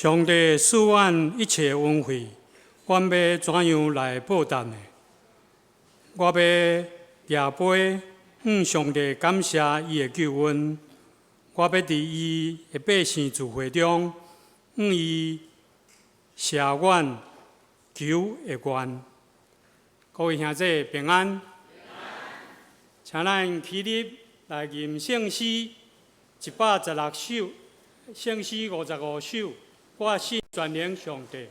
上帝赐阮一切恩惠，阮要怎样来报答呢？我要举杯向上帝感谢伊的救恩。我要伫伊的百姓聚会中，向伊谢阮求的愿。各位兄弟平安。请咱起立来吟圣诗116首，圣诗55首。我信全能上帝。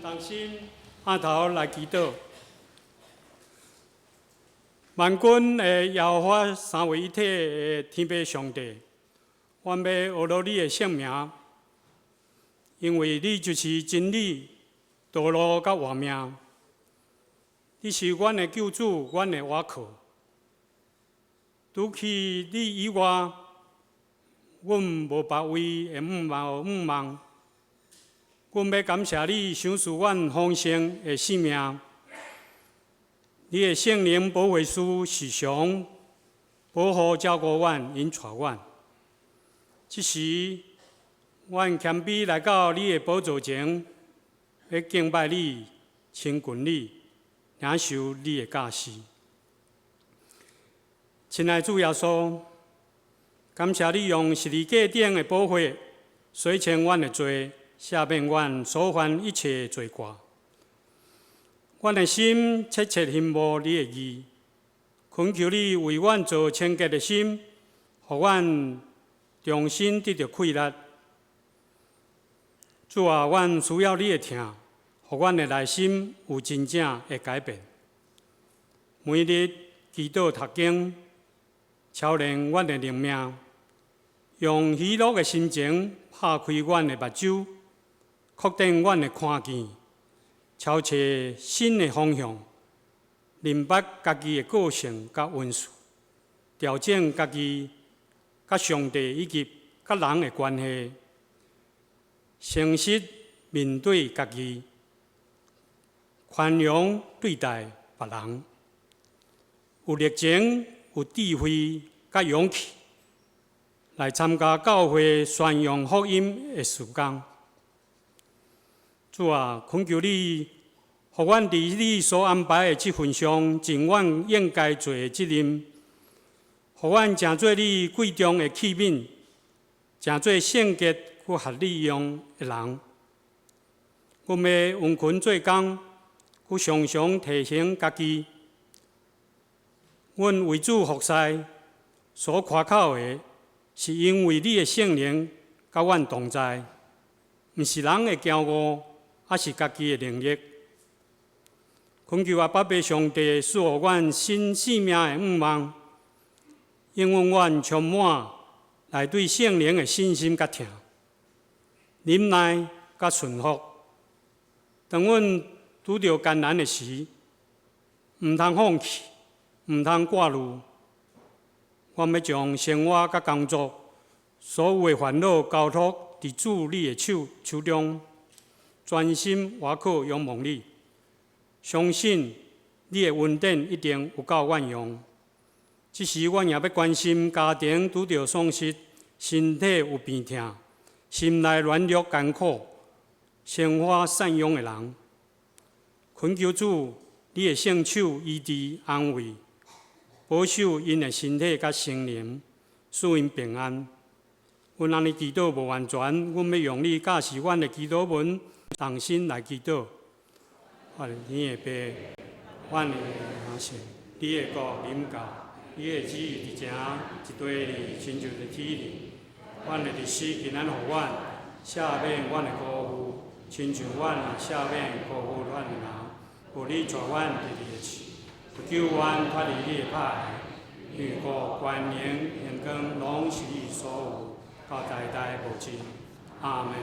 同心按头来祈祷，万军的耶和华三位一体的天父上帝，阮要学罗你的圣名，因为你就是真理、道路甲活命。你是阮的救主，阮的倚靠。除去你以外，阮无别位会仰望。阮要感谢你赏赐阮丰盛的性命，你的圣灵保惠师时常保护照顾阮、引带阮。这时，阮谦卑来到你的宝座前，要敬拜你、亲近你，领受你的教示。亲爱的主耶稣，感谢你用十字架顶的宝血洗清阮的罪。赦免阮所犯一切罪过，阮的心切切羡慕你的义，恳求你为阮做清洁的心，互阮重新得到气力。主啊，阮需要你的疼，互阮的内心有真正的改变。每日祈祷读经，操练阮的灵命，用喜乐的心情拍开阮的目睭。确定阮的看见，朝找新的方向，明白家己的个性甲运势，调整家己甲上帝以及甲人的关系，诚实面对家己，宽容对待别人，有热情、有智慧甲勇气，来参加教会宣扬福音的事工。主啊，恳求你，互阮伫你所安排的这份上，尽阮应该做的责任，互阮成做你贵重的器皿，成做圣洁佮合理用的人。阮要用群做工，佮常常提醒家己，阮为主服侍所夸口的，是因为你的圣灵甲阮同在，毋是人的骄傲，还是家己的能力。恳求阿爸爸上帝赐予阮新生命的盼望，因阮阮充满来对圣灵的信心甲疼，忍耐甲顺服。当阮拄着艰难的时，毋通放弃，毋通挂虑。我要将生活甲工作所有的烦恼交托伫主你的手中，专心倚靠仰望你，相信你的恩典一定有够阮用。即时我也要关心家庭拄着丧失，身体有病痛，心内软弱艰苦，生活散养的人，恳求主你的圣手医治安慰，保守因的身体甲心灵，使因平安。阮安尼祈祷无完全，阮要用你教示阮的祈祷文，重新来祈祷。我的天的爸，阮的阿神，你的国临到，你的旨意伫正一地里，亲像在天里。阮的日子今仔予阮，赦免阮的过负，亲像阮也赦免过负阮的人。互你带阮伫你的市，救阮脱离你的歹害。愿国、权能、荣光，拢是你所有，到代代无尽。阿门。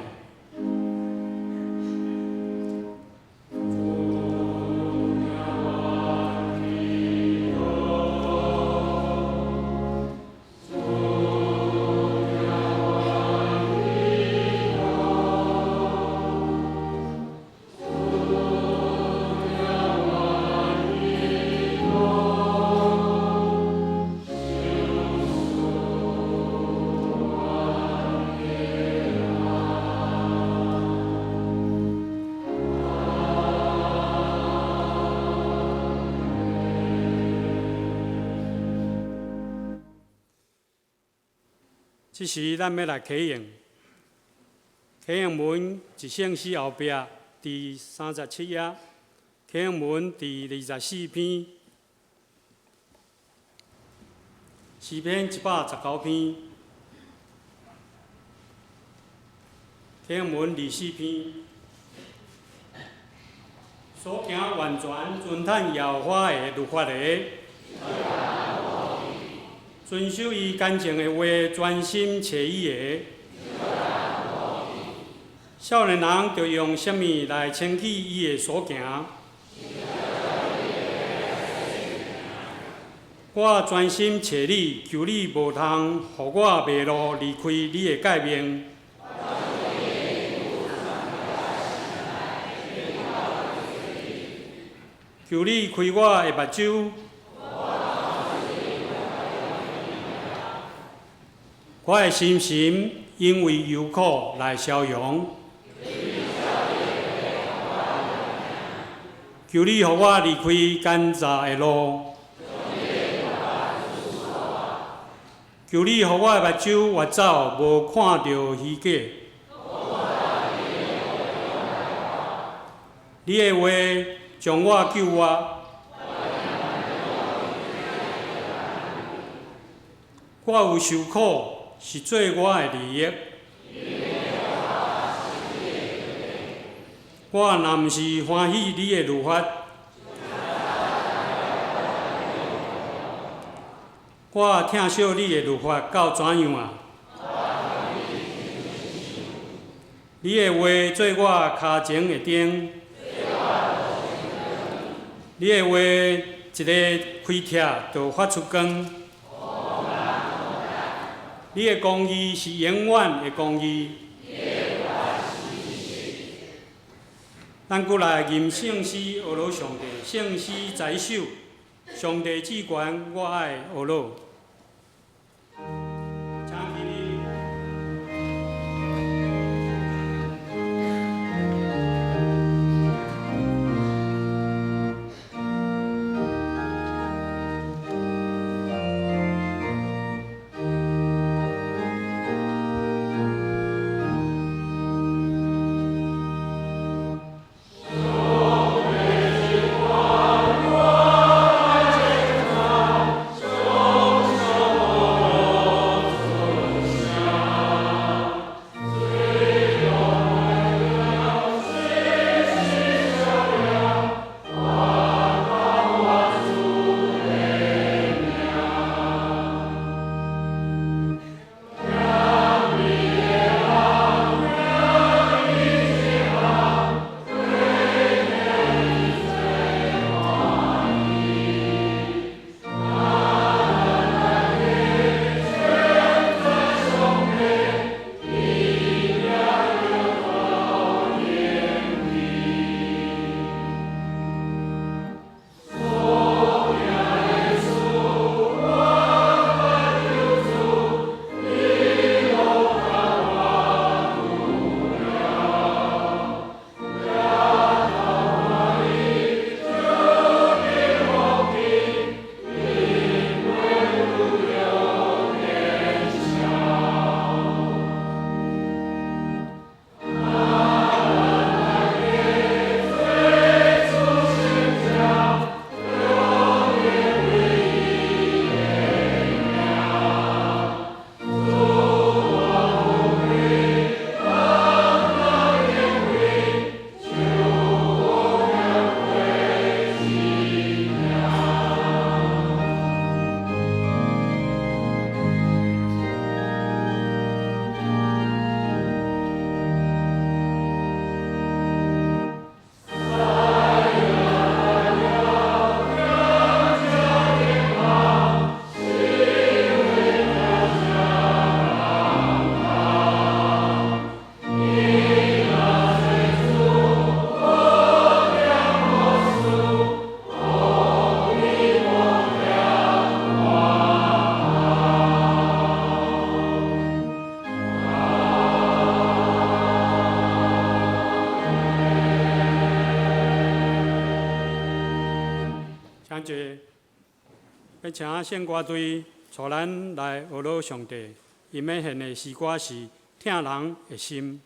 即时咱要来启用，启用文一圣诗后壁第37页，启用文第24篇，诗篇119篇，启用文24篇，所行完全遵趁耶和华的律法的。遵守伊干净的话，专心找伊的。少年人着用什么来称起伊的所行？我专心找你，求你无通，互我袂路离开你的诫命。求你开我的目睭。我的心神因为忧苦来消融，求你互我离开奸诈的路，求你互我的目睭越走，无看到虚假。你的话将我救活。我有受苦。是做我的利益。我若毋是欢喜你的律法，我疼惜你的律法到怎样啊？你的话做我脚前的灯，你的话一个开拆就发出光。你的公义是永远的公义。咱过来吟圣诗，学罗上帝，圣诗在手，上帝至权，我爱学罗。我听者要请献歌队带咱来学乐上帝，因要献的诗歌是疼人的心。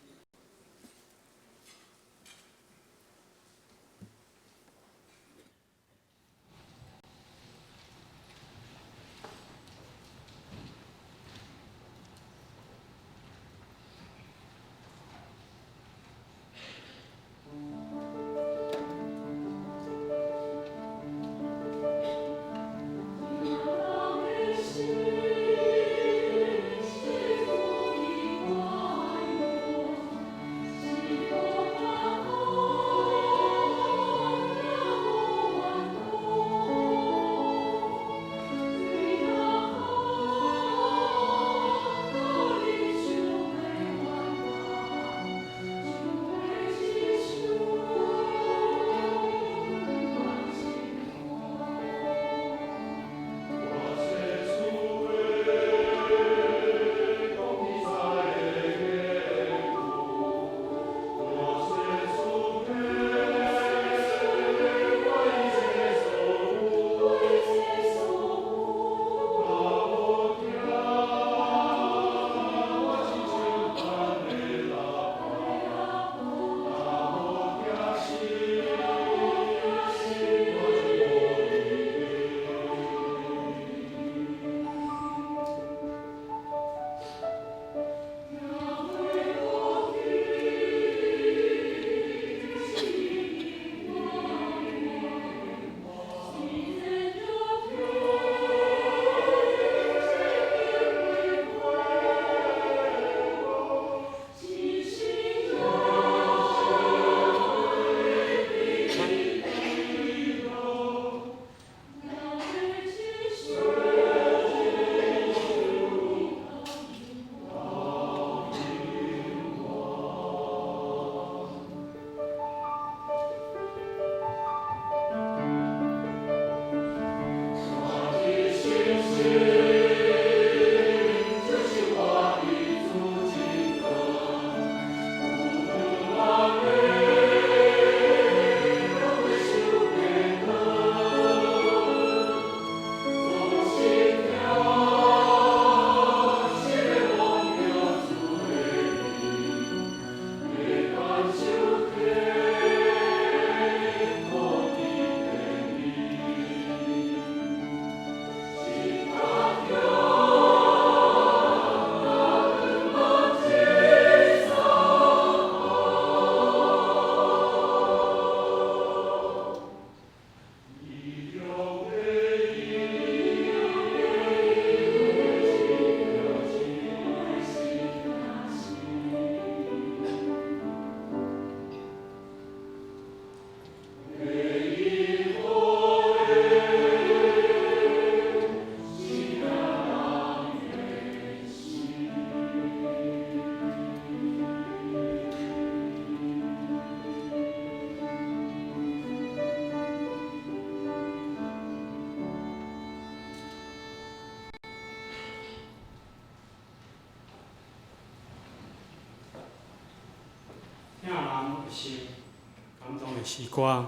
感动的诗歌，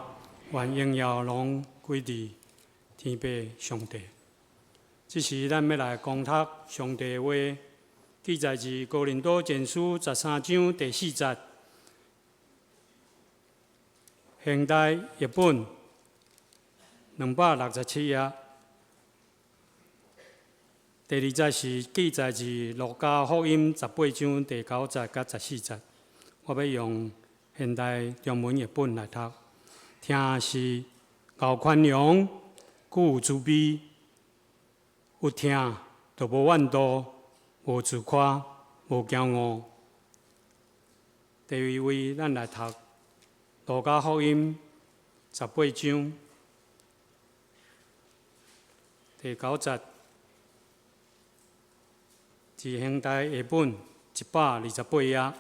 愿荣耀拢归伫天父上帝。这是咱要来攻读上帝的话，记载自哥林多前书13章第4节。现代译本267页。第二节是记载自路加福音18章第9节甲14节。我要用现代中文译本来读。听是厚宽容，具有慈悲，有听就无怨妒，无自夸，无骄傲。第二位，咱来读路加福音18章第9节，自现代译本128页。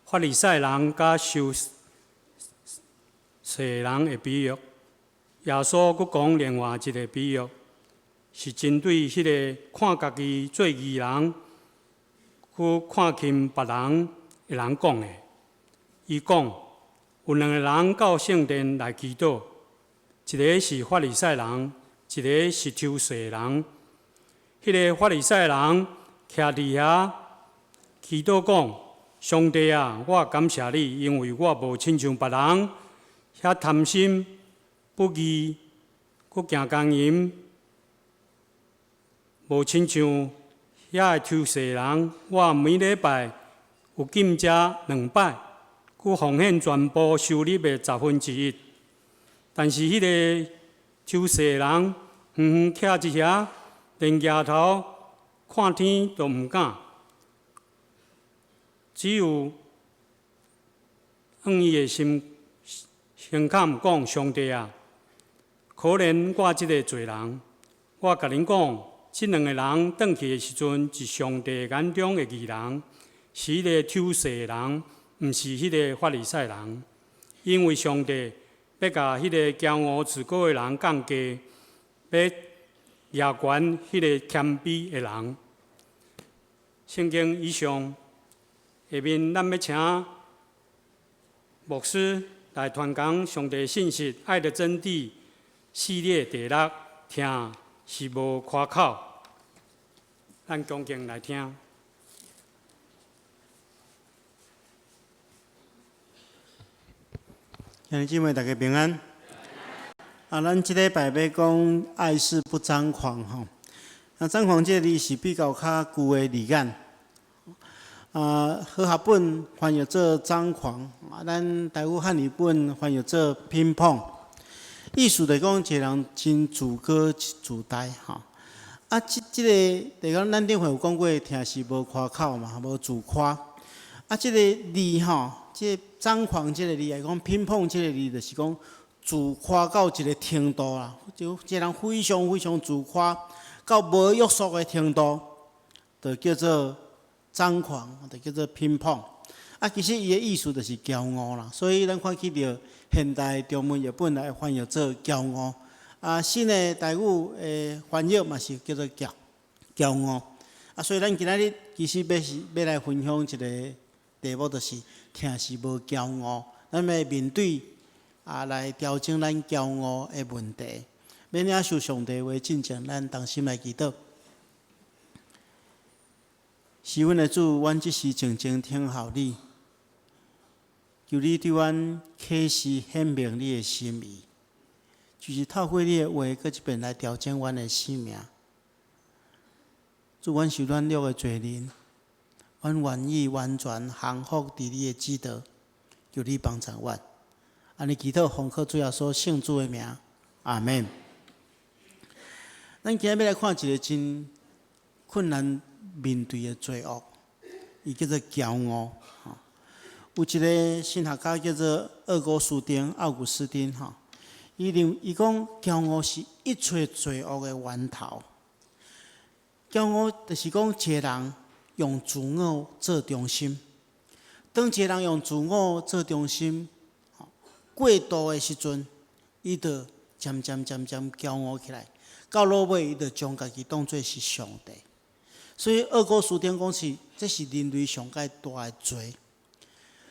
法利赛人甲修世人的比喻，耶稣佫讲另外一个比喻，是针对迄个看家己做义人，佫看轻别人的人讲的。伊讲，有2个人到圣殿来祈祷，一个是法利赛人，一个是抽税人。迄个法利赛人徛伫遐祈祷讲：上帝啊，我感谢你，因为我无亲像别人遐贪心不义，佫行奸淫，无亲像遐个抽税人，我每礼拜有禁食2摆，佫奉献全部收入的1/10。但是迄个抽税人远远徛一遐，连抬头看天都毋敢，只有用伊的心坎讲：上帝啊，可怜我即个罪人。我甲恁讲，即2个人转去的时阵，是上帝眼中的义人，是迄个抽税人，毋是迄个法利赛人。因为上帝要甲迄个骄傲自高的人降低，要压悬迄个谦卑的人。圣经以上，下面咱要请牧师来传讲上帝信息《爱的真谛》系列第6，听是无夸口。咱恭敬来听。兄弟姐妹，大家平安。咱即礼拜要讲爱是不张狂吼。张狂这个字是比较较旧的字眼。和合本翻译做张狂，咱台语汉语本翻译做乒乓。意思就是讲，一个人真自高自大吼。即个就讲咱顶回有讲过，听是无夸口嘛，无自夸。即个字吼，即个张狂即个字来讲，乒乓即个字就是讲自夸到一个程度啦，就一个人非常非常自夸到无约束的程度，就叫做张狂，就叫做乒乓。其实伊的意思就是骄傲啦，所以咱看起着现代中文译本来翻译做骄傲。新的台语的翻译嘛是叫做骄傲。所以咱今仔日其实要来分享一个题目，就是听是无骄傲，咱要面对来调整咱骄傲的问题，要领受上帝话进前，咱同心来祈祷。是阮的主，阮即时静静听候你，求你对阮启示显明你的心意，就是透过你的话，搁一遍来调整阮的生命。主，阮是软弱的罪人，阮愿意完全降服伫你的指导，求你帮助阮。安尼祈祷，奉靠主耶稣圣主的名，阿门。咱今日要来看一个真困难面对的罪恶，伊叫做骄傲。有一个神学家叫做俄戈斯丁·奥古斯丁，伊讲骄傲是一切罪恶的源头。骄傲就是讲一个人用自我做中心，当一个人用自我做中心过度的时阵，伊就渐渐骄傲起来，到落尾伊就将家己当作是上帝。所以俄戈斯丁讲这是人类上界大的罪。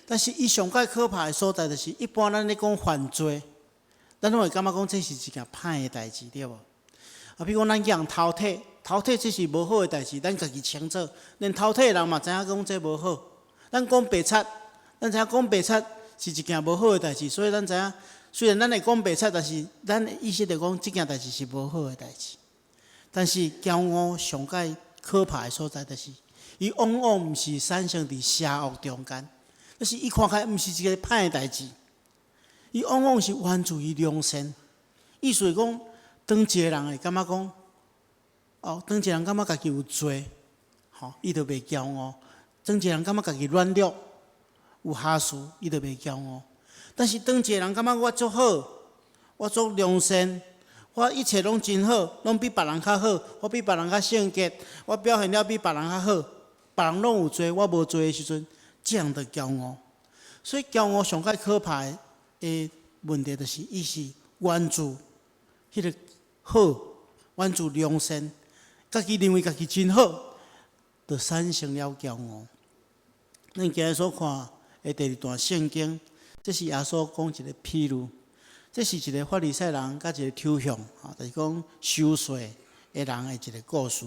但是伊上界可怕的所在，就是一般咱咧讲犯罪，咱拢会感觉讲这是一件歹的代志，对无？比如讲咱养饕餮，饕餮这是无好的代志，咱家己清楚，连饕餮的人嘛知影讲这无好。咱讲白贼，咱知影讲白贼是一件无好的代志，所以咱知影，虽然咱会讲白贼，但是咱的意思就讲这件代志是无好的代志。但是骄傲上界可怕的所在，就是伊往往毋是产生伫邪恶中间，就是伊看起来毋是一个歹的代志，伊往往是源自于良善。意思是讲，当一个人会感觉讲，当一个人感觉家己有罪，伊就袂骄傲；当一个人感觉家己软弱，有瑕疵，伊就袂骄傲。但是当一个人感觉我足好，我足良善，我一切拢真好，拢比别人较好，我比别人较圣洁，我表现了比别人较好，别人拢有罪，我无罪的时阵，这样的骄傲。所以骄傲上界可怕的问题，就是伊是源自迄个好，源自良善，家己认为家己真好，就产生了骄傲。咱今日所看的第2段圣经，这是耶稣讲一个譬喻，这是一个法利赛人甲一个抽象，就是讲收税的人的一个故事。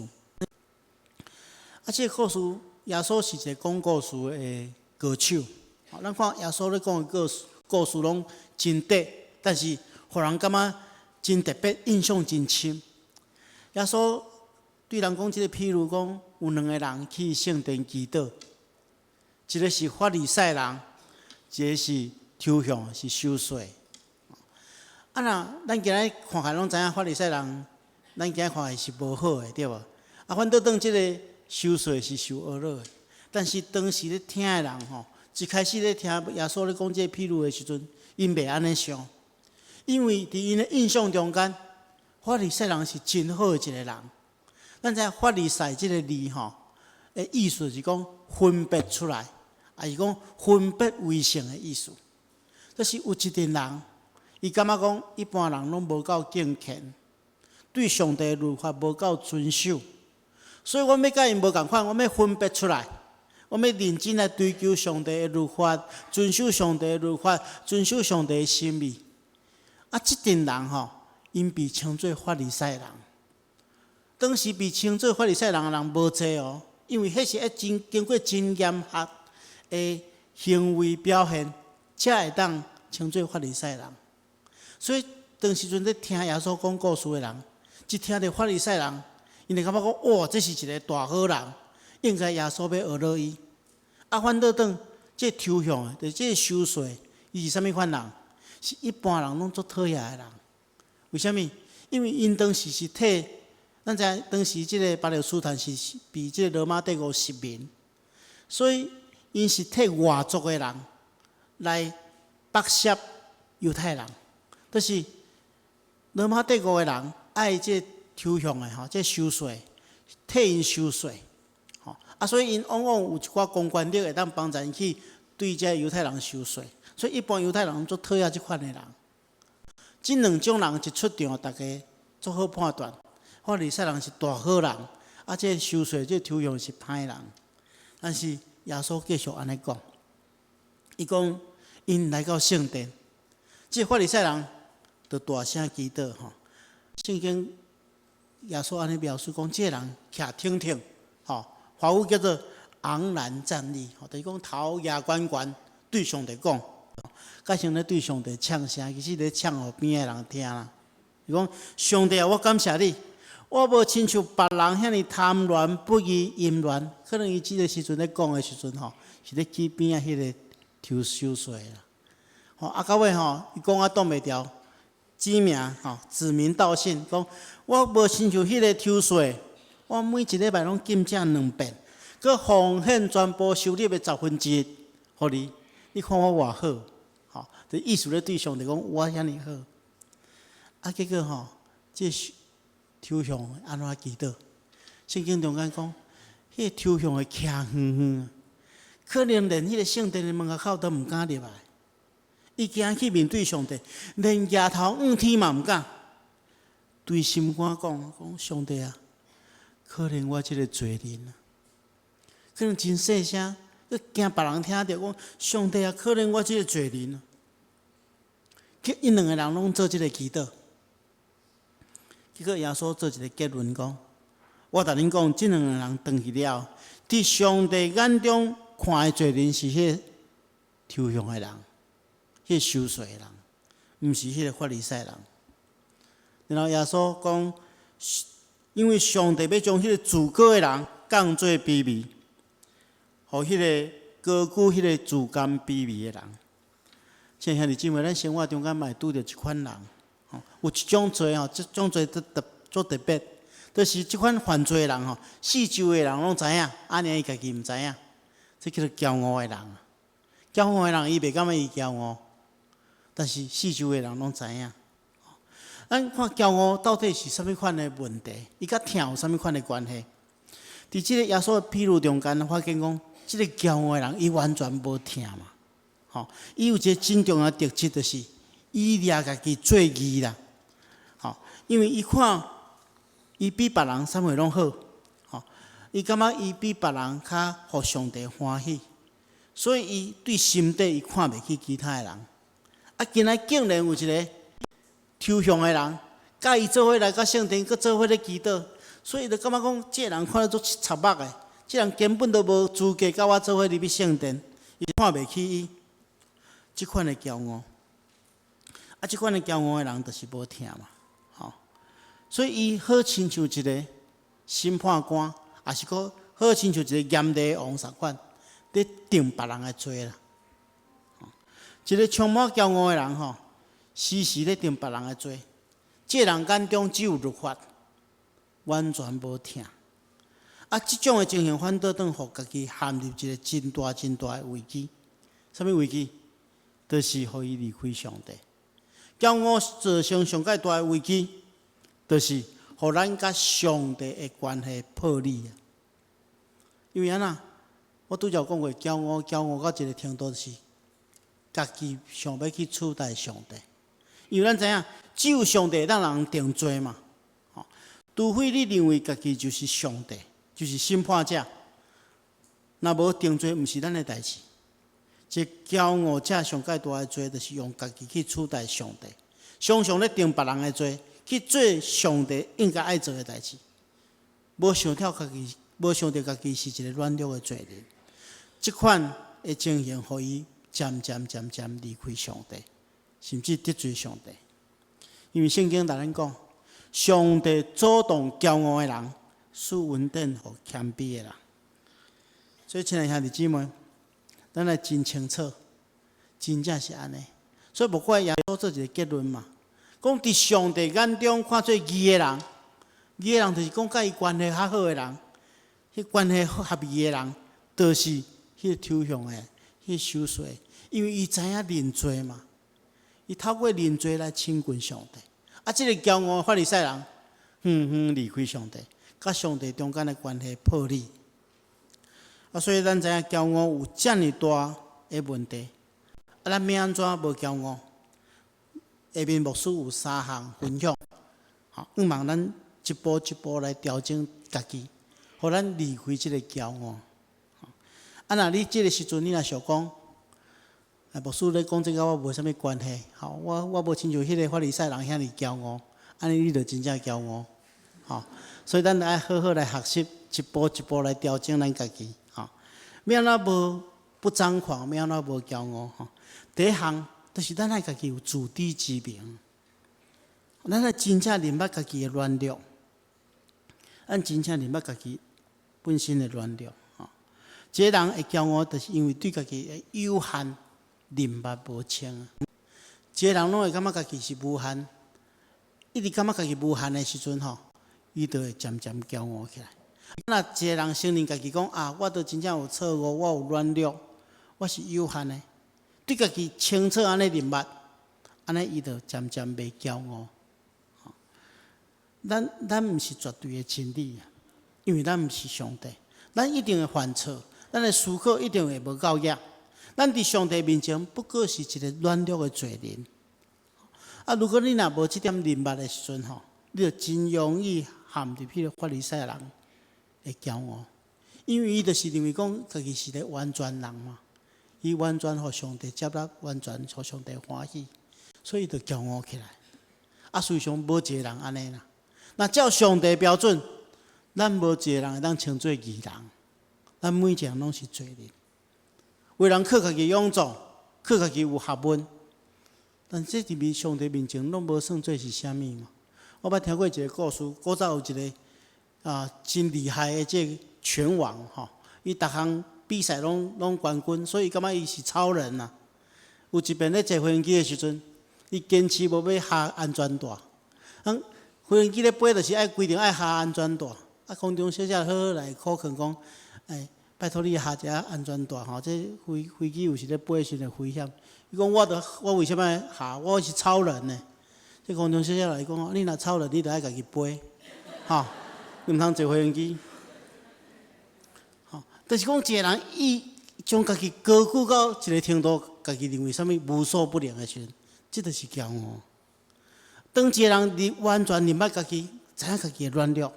这个故事，耶稣是一个讲故事的歌手。咱看耶稣咧讲的故事拢真短，但是互人感觉真特别，印象真深。耶稣对人讲，这个譬如讲，有两个人去圣殿祈祷，一个是法利赛人，一个是抽象，是收税。若咱今日看下拢知影法利赛人，咱今日看的是无好的，对无？反倒当即个收税是受恶扰的。但是当时咧听的人一开始咧听耶稣咧讲这个譬如的时阵，因袂安尼想，因为伫因的印象中间，法利赛人是真好的一个人。咱知法利赛这个字的意思是讲分别出来，也是讲分别为圣的意思。就是有一群人，伊感觉讲一般人拢无够敬虔，对上帝的律法无够遵守，所以我要甲因无共款，我要分别出来，我要认真来追求上帝的律法，遵守上帝的律法，遵守上帝的心意。这群人因被称作法利赛人。当时被称作法利赛人的人无济哦，因为迄是经过真严格的行为表现，才会当称作法利赛人。所以当时阵咧听耶稣讲故事的人，一听到法利赛人，因就感觉讲，哇，这是一个大好人，应该耶稣要学了伊。反倒当这抽象的，就是这收税，伊是啥物款人？是一般人拢做讨厌的人。为什么？因为因当时是替咱知影当时即个巴勒斯坦是被即个罗马帝国殖民，所以因是替外族的人来剥削犹太人。就是罗马帝国的人爱即抽象的即收税，替因收税。所以因往往有一寡公权力会当帮助因去对这犹太人收税，所以一般犹太人做讨厌即款的人。即两种人一出场，大家做好判断。法利赛人是大好人，这收税这抽象是歹人。但是耶稣继续安尼讲，伊讲因来到圣殿，这法利赛人就大声祈祷圣经耶稣安尼描述讲，这人徛挺挺，华语叫做昂然站立，就是讲头压悬悬对上帝讲，改成咧对上帝唱声，其实咧唱互边的人听啦。伊讲上帝啊，我感谢你。我无亲像别人遐尼贪恋不义淫乱，可能伊即个时阵咧讲的时阵是咧去边仔迄个抽收税啦。到尾伊讲挡袂牢，指名指名道姓，讲我无亲像迄个抽税，我每一礼拜拢禁正2遍，佮奉献全部收入的1/10，互你，你看我偌好，就意思咧对上帝讲我遐尼好。结果这抽象安怎祈祷？圣经中间讲，迄个抽象的徛远远，可能连迄个圣殿的门口都毋敢入来。伊惊去面对上帝，连抬头望天嘛毋敢。对心肝讲上帝啊，可能我即个罪人，可能真细声，佮惊别人听到讲上帝啊，可能我即个罪人。因两个人拢做即个祈祷。结果耶稣做一个结论讲：我甲恁讲，这两个人回去了，伫上帝眼中看的罪人是迄抽象的人，迄收税的人，毋是迄个法利赛人。然后耶稣讲，因为上帝要将迄个自高的人降做卑微，互迄个高举迄个自甘卑微的人。像兄弟姊妹，咱生活中间嘛会拄着一款人。有一种罪这种罪做特别，就是即款犯罪的人四周的人拢知影，伊家己毋知影，这叫做骄傲的人。骄傲的人伊袂感觉伊骄傲，但是四周的人拢知影。咱看骄傲到底是啥物款的问题？伊甲疼有啥物款的关系？伫即个耶稣的譬如中间，发现讲，即个骄傲的人伊完全无疼嘛。伊有一个真重要的特质，就是伊掠家己做义啦。因为伊看伊比别人啥物拢好，伊感觉伊比别人较互上帝欢喜，所以伊对心底伊看袂起其他的人。今仔竟然有一个抽象的人，甲伊做伙来到圣殿，佮做伙咧祈祷，所以就感觉讲，这人看得做插目的，这人根本都无资格甲我做伙入去圣殿，伊看袂起伊，即款的骄傲，即款的骄傲的人就是无听嘛，吼，所以伊好亲像一个审判官，也是个好亲像一个严厉的王法官，咧定别人的罪啦。一个充满骄傲的人吼，时时咧定别人的罪，这人眼中只有律法，完全无听。即种的情形反倒当互家己陷入一个真大真大的危机。什么危机？就是互伊离开上帝。骄傲造成上界大的危机，就是互咱甲上帝的关系破裂。因为安那，我拄则讲过，骄傲到一个程度就是。家己想要去取代上帝，因为咱知影，只有上帝让人定罪嘛。除非你认为家己就是上帝，就是审判者，若无定罪，毋是咱的代志。这骄傲者上界大的罪，就是用家己去取代上帝，常常咧定别人的罪，去做上帝应该爱做的代志。无想到家己，无想到家己是一个软弱的罪人。即款的情形，互伊。渐渐离开上帝，甚至得罪上帝。因为圣经大咱讲，上帝阻挡骄傲的人，使稳定和谦卑的人。所以，亲爱兄弟姊妹，咱来真清楚，真正是安尼。所以，无怪耶稣做一个结论嘛，讲伫上帝眼中看做义的人，义的人就是讲甲伊关系较好的人，迄关系合意的人，就是迄个抽象的、迄守岁。因为伊知影认罪嘛，伊透过认罪来亲近上帝。即个骄傲法利赛人，离开上帝，甲上帝中间的关系破裂。所以咱知影骄傲有遮尔大的问题。咱要安怎无骄傲？下面牧师有3项分享，希望咱一步一步来调整家己，互咱离开即个骄傲。若你即个时阵，你若想讲，牧师咧讲这个，我无啥物关系。我无亲像迄个法利赛人遐尼骄傲，安尼你就真正骄傲。所以咱爱好好来学习，一步一步来调整咱家己。要安怎无不张狂，要安怎无骄傲？第一项就是咱爱家己有自知之明，咱爱真正认捌家己的软弱，咱真正认捌家己本身的软弱。一个人会骄傲，就是因为对家己的有限认捌无清。一个人拢会感觉家己是无限，一直感觉家己无限的时阵伊就会渐渐骄傲起来。若一个人承认家己讲我都真正有错误，我有软弱，我是有限的，对家己清楚安尼认捌，安尼伊就渐渐袂骄傲。咱毋是绝对的真理，因为咱毋是上帝，咱一定会犯错。咱的思考一定会无够野，咱伫上帝面前不过是一个软弱的罪人。如果你若无这点认捌的时阵你就真容易陷入迄个法利赛人的骄傲，因为伊就是认为讲家己是个完全人嘛，伊完全互上帝接纳，完全互上帝欢喜，所以伊就骄傲起来。事实上无一个人安尼啦。那照上帝标准，咱无一个人会当称做义人。咱每一个人拢是罪人，为人靠家己勇壮，靠家己有学问，但这伫上帝面前拢无算做是啥物嘛。我捌听过一个故事，古早有一个真厉害的这个拳王伊逐项比赛拢冠军，所以感觉伊是超人呐。有一遍咧坐飞机的时阵，伊坚持无要下安全带，飞机咧飞就是爱规定爱下安全带，空中小姐好好来苦劝讲。拜托你下一下安全带这飞机有时咧飞时阵危险。伊讲我为什么下？我是超人呢？这空中小姐来讲，你若超人，你就爱家己飞，你毋通坐飞机。就是讲一个人伊将家己高举到一个程度，家己认为啥物无所不能的时阵，这就是骄傲。当一个人完全认捌家己，知影家己的软弱，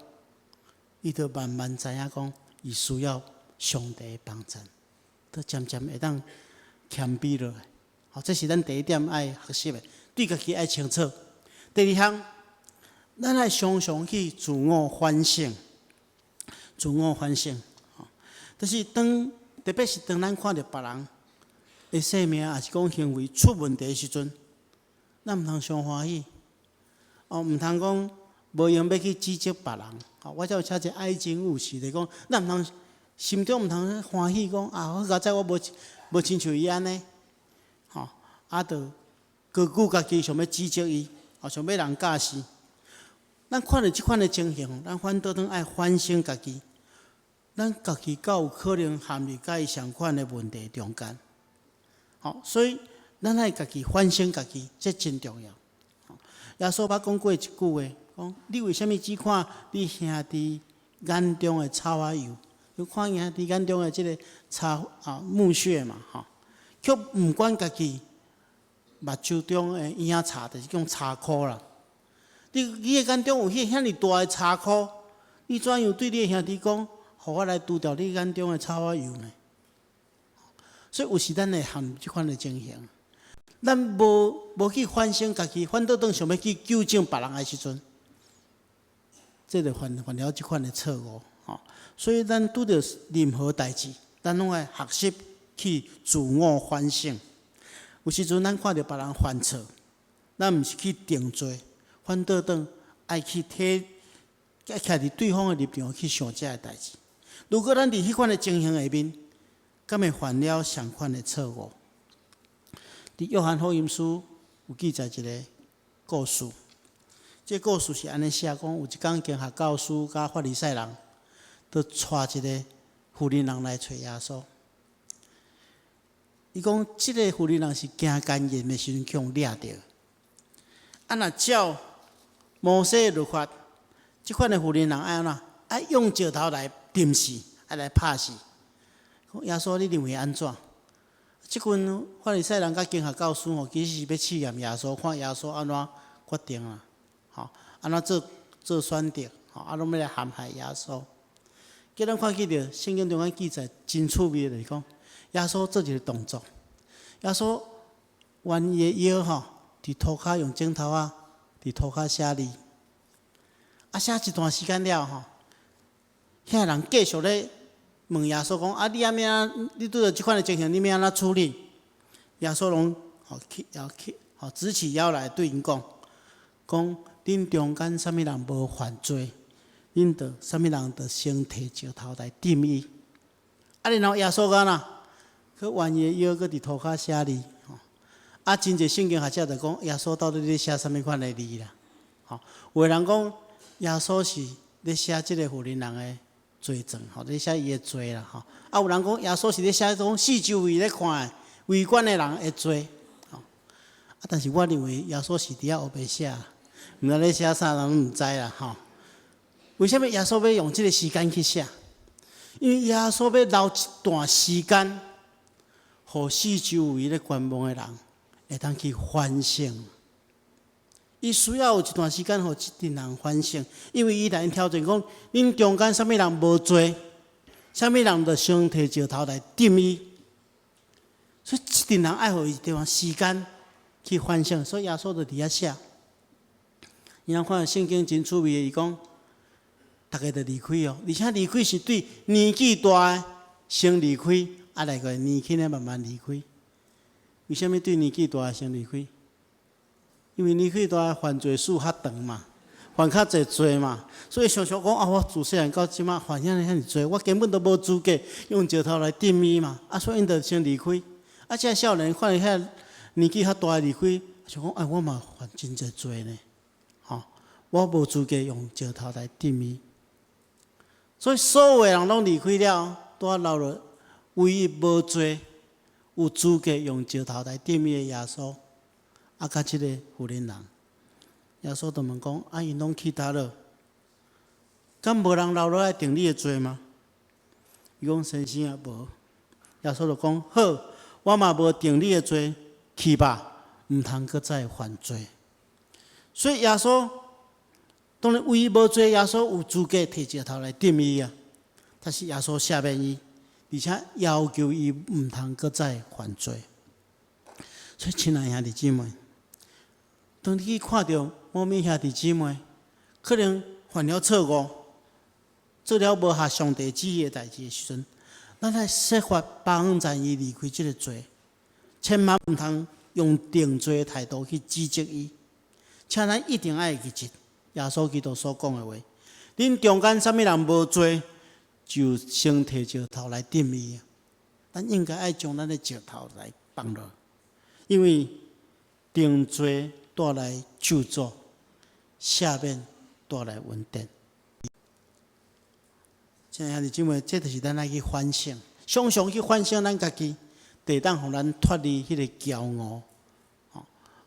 伊就慢慢知影讲。伊需要上帝的帮助，都渐渐会当谦卑落来。这是咱第一点爱学习的，对家己爱清楚。第二项，咱爱常常去自我反省，自我反省，就是特别是当咱看到别人的生命，也是讲行为出问题的时阵，咱毋通伤欢喜，毋通讲无用要去指责别人。我才有写一个爱情务实的讲，咱毋通心中毋通欢喜讲好佳哉我无亲像伊安尼，就高估家己，想要指责伊，想要人教死。咱看到即款的情形，咱反倒爱反省家己，咱家己敢有可能陷入甲伊相款的问题中间。所以咱爱家己反省家己，这真重要。耶稣捌讲过一句话，讲你为虾米只看你兄弟眼中的草仔油，就看兄弟眼中的这个木屑嘛，却毋管家己目睭中的影擦，就是讲擦箍啦。你的眼中有遐尼大的擦箍，你怎样对你的兄弟讲，互我来除掉你眼中的草仔油呢？所以有时咱会陷入即款的情形，咱无去反省家己，反倒当想要去纠正别人的时阵，这就犯了即款的错误。所以咱拄着任何代志，咱拢爱学习去自我反省。有时阵咱看到别人犯错，咱毋是去定罪，反倒当爱去摕徛伫对方的立场去想这个代志。如果咱伫迄款的情形下面，敢会犯了相款的错误。伫约翰福音书有记载一个故事，这个故事是安尼写讲，有一天经学教师甲法利赛人，都带一个妇人人来找耶稣。伊讲，即个妇人人是行奸淫的时阵去互掠着。若照摩西的律法，即款的妇人人爱安怎？爱用石头来钉死，爱来拍死。耶稣，你认为安怎？即群法利赛人甲经学教师其实是要试验耶稣，看耶稣安怎决定啦，安怎做选择，安怎要来陷害耶稣。叫咱看见着圣经中间记载真趣味的，就是讲耶稣做一个动作，耶稣弯伊的腰伫涂骹用枕头伫涂骹写字，写一段时间了遐人继续咧问耶稣讲：你你拄着即款的情形，你要安怎处理？耶稣拢直起腰来对因讲：恁中间啥物人无犯罪，恁着啥物人着先摕石头来钉伊。然后耶稣干去弯伊的腰，搁伫涂骹写字。真侪圣经学者就讲，耶稣到底咧写啥物款的字啦？有人讲耶稣是咧写即个妇人人的罪状，咧写伊的罪啦。有人讲耶稣是咧写种四周围咧看的围观的人的罪。但是我认为耶稣是伫遐黑白写，毋知咧写啥，人毋知啦。为什么耶稣要用即个时间去写？因为耶稣要留一段时间，互四周围咧观望的人会当去反省。伊需要有一段时间，互一群人反省，因为伊来挑战讲：恁中间啥物人无罪，啥物人着先摕石头来钉伊。所以一群人爱互伊一段时间去反省，所以耶稣就伫遐写。你通看圣经真趣味的，伊讲。大家就离开而且离开是对年纪大的先离开，来个年轻的慢慢离开。为什么对年纪大的先离开？因为年纪大的犯罪数较长嘛，犯较侪罪嘛，所以常常讲我自细汉到即马犯遐尼罪，我根本都无资格用石头来钉伊嘛，所以因就先离开。这少年看到遐年纪较大的离开，想讲我嘛犯真侪罪呢，我无资格用石头来钉伊。所以所有的人拢离开了，拄留了唯一无罪、有资格用石头来钉伊的耶稣，甲即个妇人人。耶稣就问讲：因拢去倒了，敢无人留落来定你的罪吗？伊讲：先生无。耶稣就讲：好，我嘛无定你的罪，去吧，毋通搁再犯罪。所以耶稣。当然，唯一无罪，耶稣有资格摕石头来钉伊啊。但是耶稣赦免伊，而且要求伊毋通搁再犯罪。所以，亲爱兄弟姊妹，当你去看到某名兄弟姊妹可能犯了错误，做了无合上帝旨意的代志的时阵，咱来设法帮助伊离开这个罪，千万唔通用定罪的态度去指责伊，请咱一定爱记住耶稣基督所讲的话：恁中间什么人无罪，就先摕石头来钉伊。咱应该爱将咱的石头来放落，因为定罪带来咒诅，下面带来稳定。亲爱的姊妹，这就是咱爱去反省，常常去反省咱家己，地当互咱脱离迄个骄傲，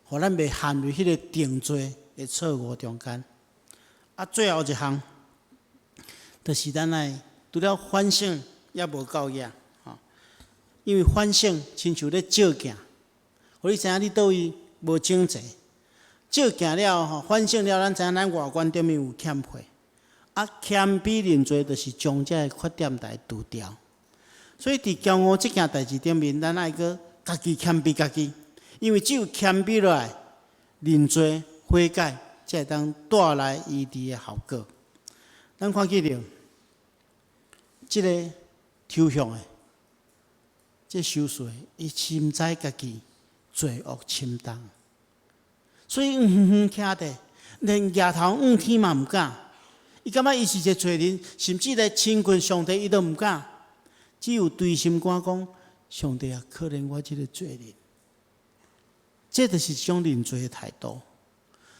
互咱袂陷入迄个定罪的错误中间。最后一项，就是咱爱除了反省，也无够野。因为反省亲像咧照镜，互你知影你倒位无整齐。照镜了后，反省了，咱知影咱外观顶面有欠缺。谦卑认罪，就是将这个缺点来除掉。所以伫骄傲这件代志顶面，咱爱个家己谦卑家己，因为只有谦卑落来，认罪悔改，才会当带来医治的效果。咱看见着这个抽象的。这受罪，伊深知家己罪恶深重，所以远徛地，连抬头望天嘛唔敢。伊感觉伊是一个罪人，甚至来亲近上帝，伊都唔敢。只有对心肝讲：上帝啊，可怜我这个罪人。这就是一种认罪的态度。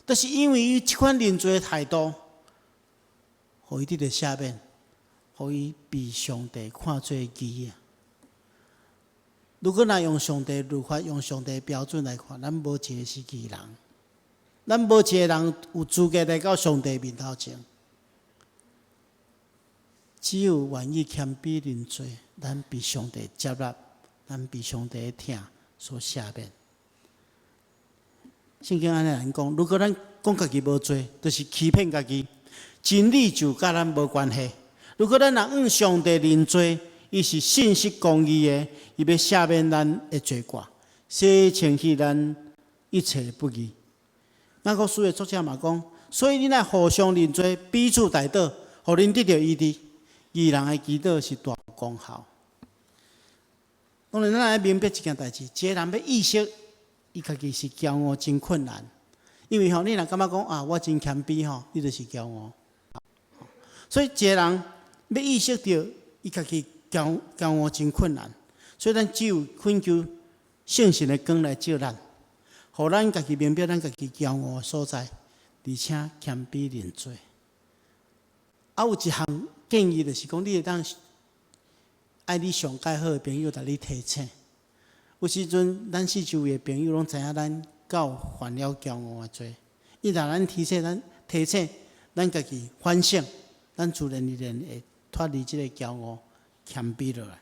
但是因为伊这款认罪的态度，互伊得到赦免，互伊被上帝看做义啊。如果若用上帝律法、用上帝标准来看，咱无一个是义人，咱无一个人有资格来到上帝面头前。只有愿意谦卑认罪，咱被上帝接纳，咱被上帝的疼所赦免。圣经安尼来讲，如果咱讲家己无罪，就是欺骗家己，真理就甲咱无关系。如果咱若向上帝认罪，伊是信实公义的，伊要赦免咱的罪过，洗清去咱一切不义。雅各书的作者嘛讲，所以恁爱互相认罪，彼此代祷，互恁得到医治。义人的祈祷是大功效。当然，咱爱明白一件代志，一个人要意识伊家己是骄傲真困难，因为你若感觉讲我真谦卑你就是骄傲。所以一个人要意识到伊家己骄傲真困难，所以咱只有恳求圣神的光来照咱，互咱家己明白咱家己骄傲的所在，而且谦卑认罪。有一项建议就是讲，你会当爱你上介好的朋友，来你提醒。有时阵，咱四周围的朋友拢知影咱有犯了骄傲的罪，伊若咱提醒咱家己反省，咱自然而然会脱离这个骄傲，谦卑落来。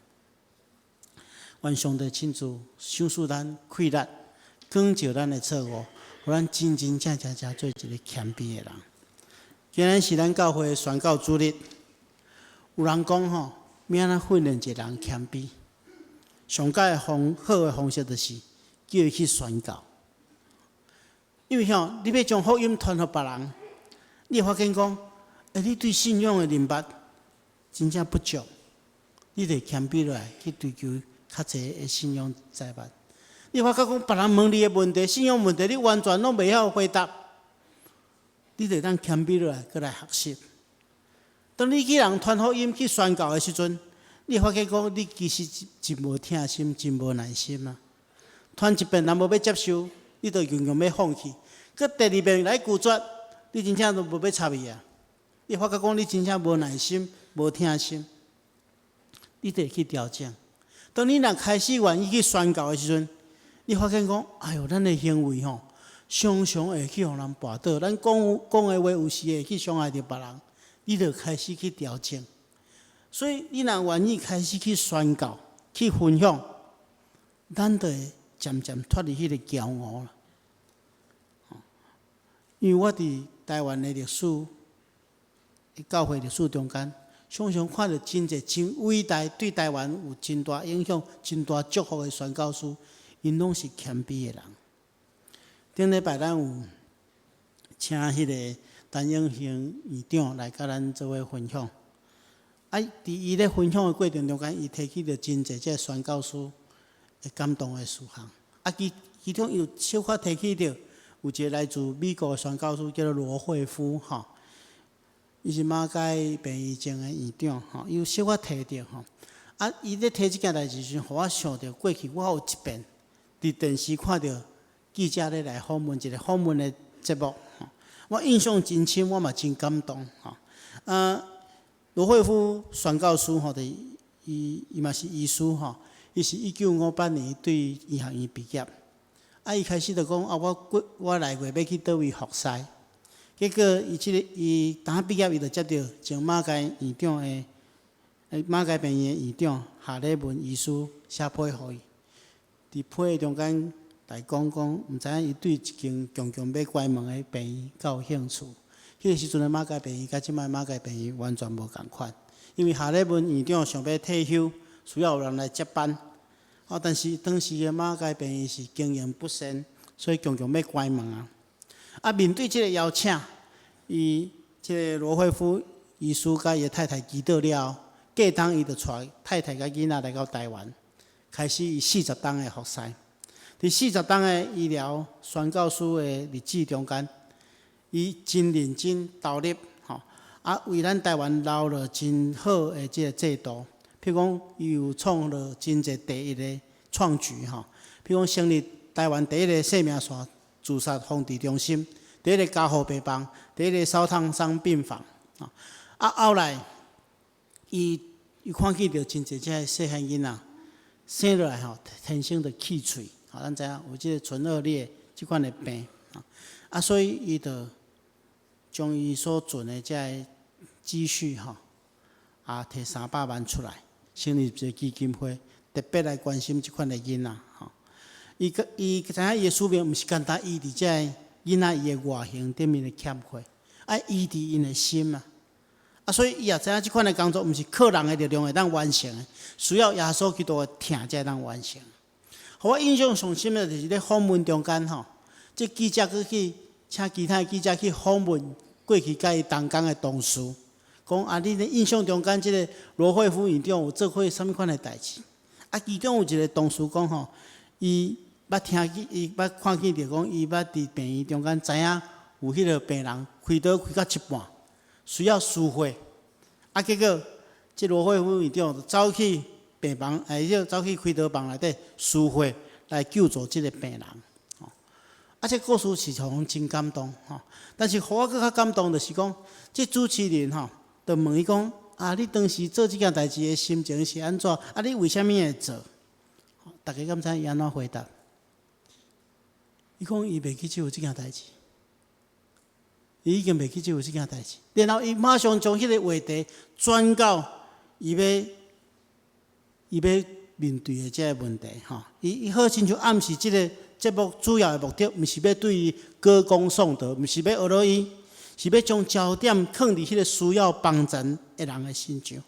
愿上帝亲自赏赐咱气力，光照咱的错误，互咱真真正正做一个谦卑的人。今日是咱教会的宣教主日，有人讲要安怎训练一个人谦卑？上佳好的方式就是叫伊去宣教。因为你要将福音传给别人，你会发现讲，你对信仰的认识真正不足，你得谦卑落来去追求较侪的信仰知识。你发觉讲，别人问你的问题、信仰问题，你完全拢袂晓回答，你得当谦卑落来，过来学习。当你去人传福音、去宣教的时阵，你发现讲，你其实真无疼心，真无耐心啊！传一遍，人无要接受，你就永远要放弃。佮第二遍来拒绝，你真正都无要插伊啊！你发觉讲，你真正无耐心、无疼心，你得去调整。当你若开始愿意去宣教的时阵，你发现讲，哎哟，咱的行为常常会去互人绊倒，咱讲的话有时会去伤害到别人，你就开始去调整。所以，你若愿意开始去宣教、去分享，咱就会渐渐脱离迄个骄傲了。因为我伫台湾的历史、教会历史中间，常常看到真侪真伟大、对台湾有真大影响、真大祝福的宣教师，因拢是谦卑的人。顶礼拜咱有请迄个陈永兴院长来甲咱做伙分享。伫伊咧分享的过程中间，伊提起着真侪即宣教师会感动的事项。其中有小可提起着有一个来自美国的宣教师叫做罗惠夫吼，伊是马偕病医症的院长吼，伊有小可提着吼。伊咧提即件代志时，互我想着过去我有一遍伫电视看着记者咧来访问一个访问的节目吼，我印象真深，我嘛真感动吼。罗惠夫宣教师吼，伊嘛是医师吼，伊是1958年对医学院毕业。伊开始就讲我来月要去倒位服侍，结果伊当毕业伊就接到从马偕院长的马偕病院的院长夏礼文医师写批互伊，伫批中间来讲，毋知影伊对一间强强要关门的病院较有兴趣。迄个时阵的马偕病院，甲即摆马偕病院完全无共款，因为夏礼文院长想要退休，需要有人来接班。但是当时的马偕病院是经营不善，所以强强要关门啊。面对这个邀请，这个罗惠夫医师甲伊的太太祈祷了后，隔当伊就带太太甲囡仔来到台湾，开始伊40天的服侍。伫40天的医疗宣教师的日子中间，伊真认真投入为咱台湾留了真好的这个制度。譬如讲，伊有创了真侪第一个创举譬如讲成立台湾第一个生命线自杀防治中心，第一个加护病房，第一个烧烫伤病房后来伊看见着真侪这细汉囡仔生落来天生的气脆咱知影有即个唇腭裂即款的病所以伊就将伊所存的这个积蓄摕300万出来，成立一个基金会，特别来关心即款的囡仔伊知影伊的使命毋是简单医治这囡仔伊的外形顶面的欠缺，医治因的心所以伊也知影即款的工作毋是靠人的力量会当完成的，需要耶稣基督的疼才会当完成。互我印象上深的就是咧访问中间即记者去请其他的记者去访问过去甲伊同工的同事，讲你咧印象中间即个罗惠夫院长有做过啥物款的代志？其中有一个同事讲伊捌看见着讲，伊捌伫病院中间知影有迄个病人开刀开到一半，需要输血，结果即罗惠夫院长就走去病房，走去开刀房内底输血来救助即个病人。这故事是互真感动但是互我更较感动就是讲，即主持人就问伊讲你当时做即件代志的心情是安怎？你为虾米会做？大家敢知伊安怎回答？伊讲伊袂记得有即件代志，伊已经袂记得有即件代志。然后伊马上将迄个话题转到伊要面对的这个问题伊好亲像暗示即个节目主要的目的，毋是要对伊歌功颂德，毋是要学到伊，是要将焦点放伫迄个需要帮助的人的身上。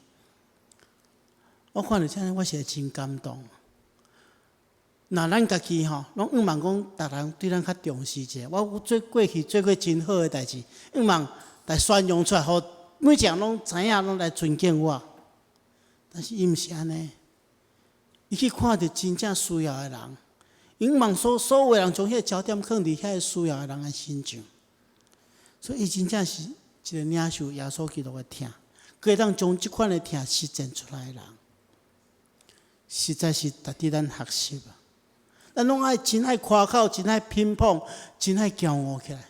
我看到这样，我是会真感动。那咱家己拢希望讲，逐人对咱较重视一下。我过去做过真好的代志，希望来宣扬出来，互每一个人拢知影，拢来尊敬我。但是伊毋是安尼，伊去看到真正需要的人，希望所有的人将迄个焦点放伫遐需要的人的身上。所以伊真正是一个领受耶稣基督的疼，可以当将即款的疼实践出来的人，实在是值得咱学习咱拢爱真爱夸口，真爱乒乓，真爱骄傲起来。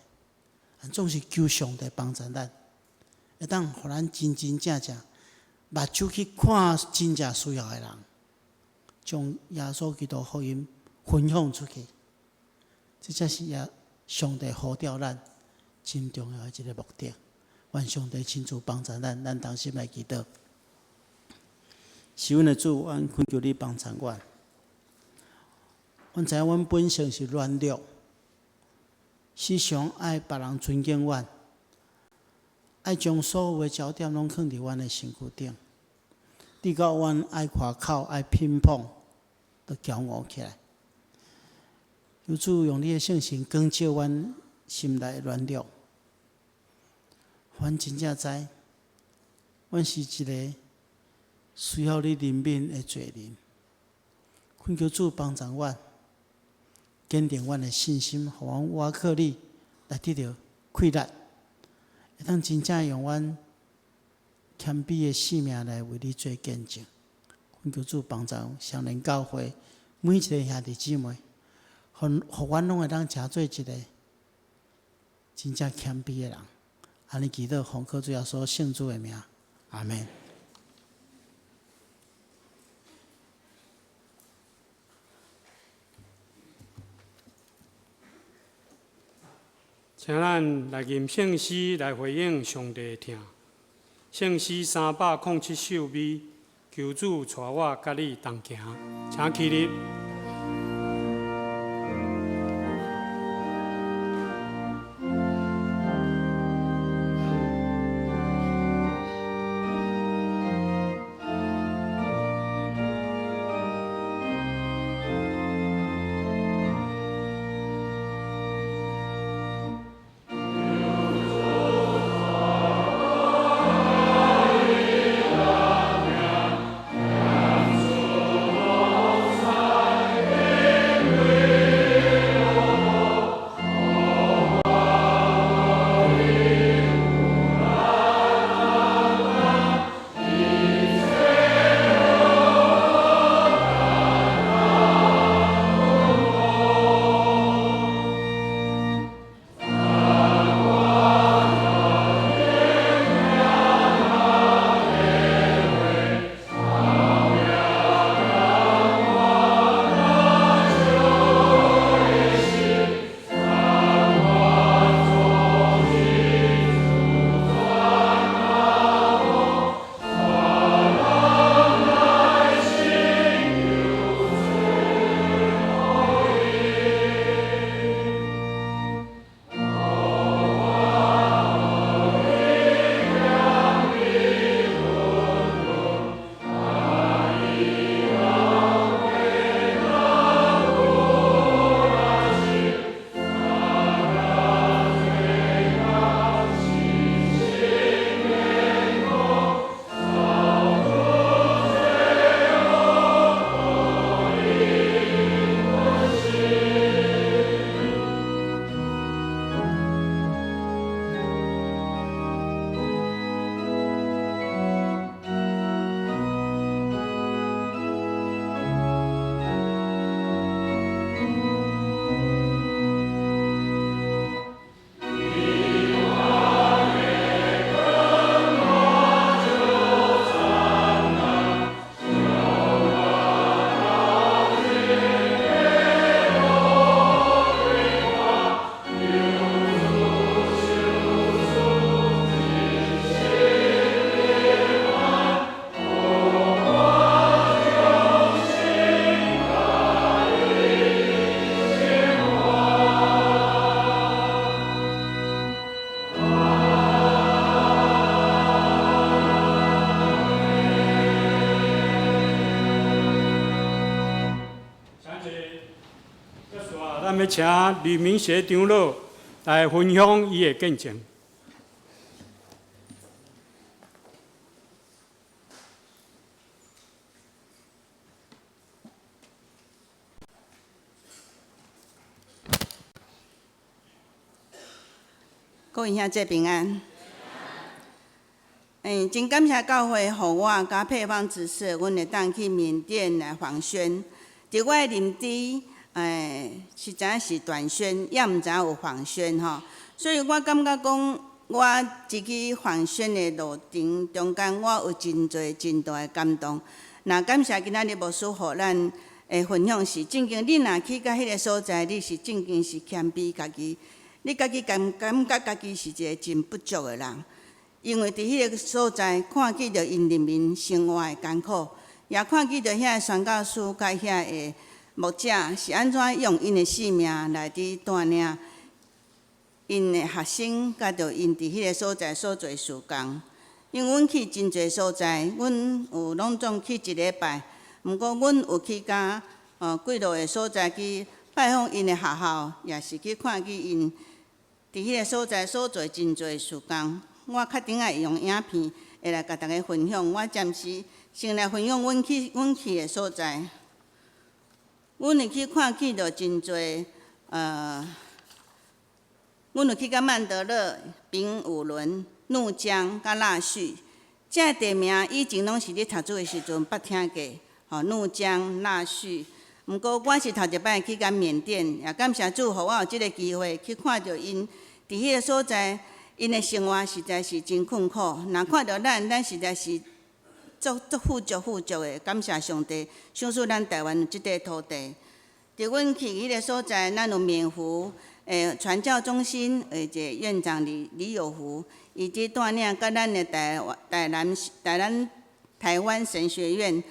总是求上帝帮助咱，会当互咱真真正正目睭去看真正需要的人，将耶稣基督福音分享出去。这才是上帝呼召咱真重要的一个目的。愿上帝亲自帮助咱同心来祈祷。是阮的主，阮恳求你帮助阮。阮知影阮本性是软弱，时常爱别人尊敬阮，爱将所有的焦点拢放伫阮的身躯顶，直到阮爱夸口、爱乒乓，都骄傲起来。求主用你的圣神光照阮心内的软弱，阮真正知，阮是一个需要你怜悯的罪人。恳求主帮助阮，坚定阮的信心，互阮倚靠你来得到快乐，会当真正用阮谦卑的性命来为你做见证。恳求主帮助双连教会每一个兄弟姊妹，互阮拢会当成做一个真正谦卑的人。安尼祈祷，奉靠主耶稣圣主的名，阿门。请咱来吟圣诗来回应上帝的听。圣诗307首尾，求主带我甲你同行，请起立。咱要请吕明学长老来分享伊的见证。各位兄姐平安。真感谢教会，互我甲配方指示，阮会当去缅甸来访宣。伫我的认知，是知影是短宣，也毋知影有访宣吼。所以我感觉讲，我一去访宣的路程中间，我有真侪真大的感动。那感谢今仔日牧师，互咱的分享是正经。你若去到迄个所在，你是正经是谦卑家己。你家己感觉家己是一个真不足的人，因为伫迄个所在看见着因人民生活的艰苦，也看见着遐个宣教师甲遐个牧者是安怎用因的性命来伫带领因的学生，甲着因伫迄个所在所做事工。因为阮去真侪所在，阮有拢总去一礼拜，毋过阮有去甲几落个所在去拜访因的学校，也是去看见因。伫迄个所在所做真侪事工，我较顶爱用影片会来甲大家分享。我暂时先来分享阮去的所在。阮会去看去着真侪，阮有去到曼德勒、丙午仑、怒江、甲腊戌。这地名以前拢是咧读书的时阵捌听过，怒江、腊戌。毋过我是头一摆去到缅甸，也感谢主，互我有即个机会去看到因伫迄个所在，因的生活实在是真困苦。若看到咱实在是足富足的，感谢上帝，赏赐咱台湾有即块土地。伫阮去迄个所在，咱有缅湖传教中心一个院长李有福，伊伫带领甲咱的台湾神学院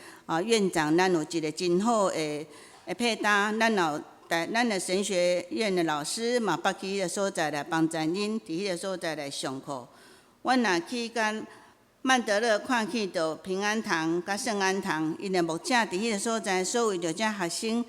院长，咱有一个真好的配搭，咱的神学院的老师嘛，捌去迄个所在来帮助因，伫迄个所在来上课。阮若去甲曼德勒看去到平安堂甲圣安堂，因的牧者伫迄个所在，所有着遮学生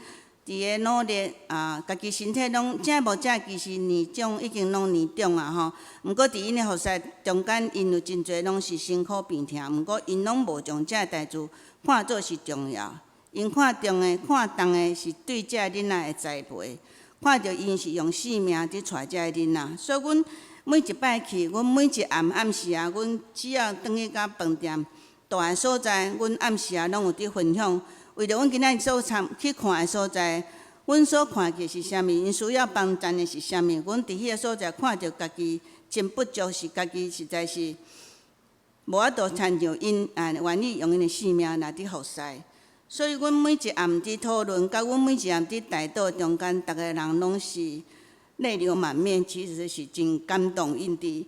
伫个努力家己身体拢，遮牧者其实年长已经拢年长啊吼。毋过伫因的服侍中间，因有真侪拢是辛苦病痛，毋过因拢无将遮代志看作是重要。因看重的是对遮囡仔的栽培，看着因是用性命伫带遮囡仔，所以阮每一摆去，阮每一暗时啊，阮只要转去到饭店大个所在，阮暗时啊拢有伫分享。为着阮今仔所去看的所在，阮所看见是啥物？因需要帮助的是啥物？阮伫迄个所在看着家己真不足，是家己实在是无法度参照因愿意用因的性命来伫服侍。所以，阮每一暗伫讨论，甲阮每一暗伫台岛中间，逐个人拢是泪流满面，其实是真感动因伫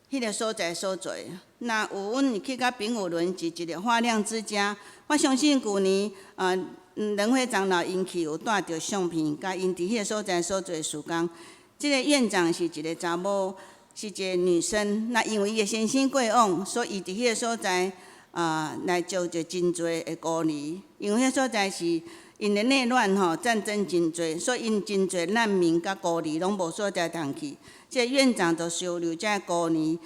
迄个所在所做。那有阮去到丙午仑是一个花亮之家，我相信旧年仁惠长老因去有带着相片，甲因伫迄个所在所做的事工。即个院长是一个查某，是一个女生。那因为伊的先生过往，所以伊伫迄个所在来招着真侪的孤儿，因为迄所在是因的内乱战争真侪，所以因真侪难民甲孤儿拢无所在通去。即个院长就收留遮孤儿，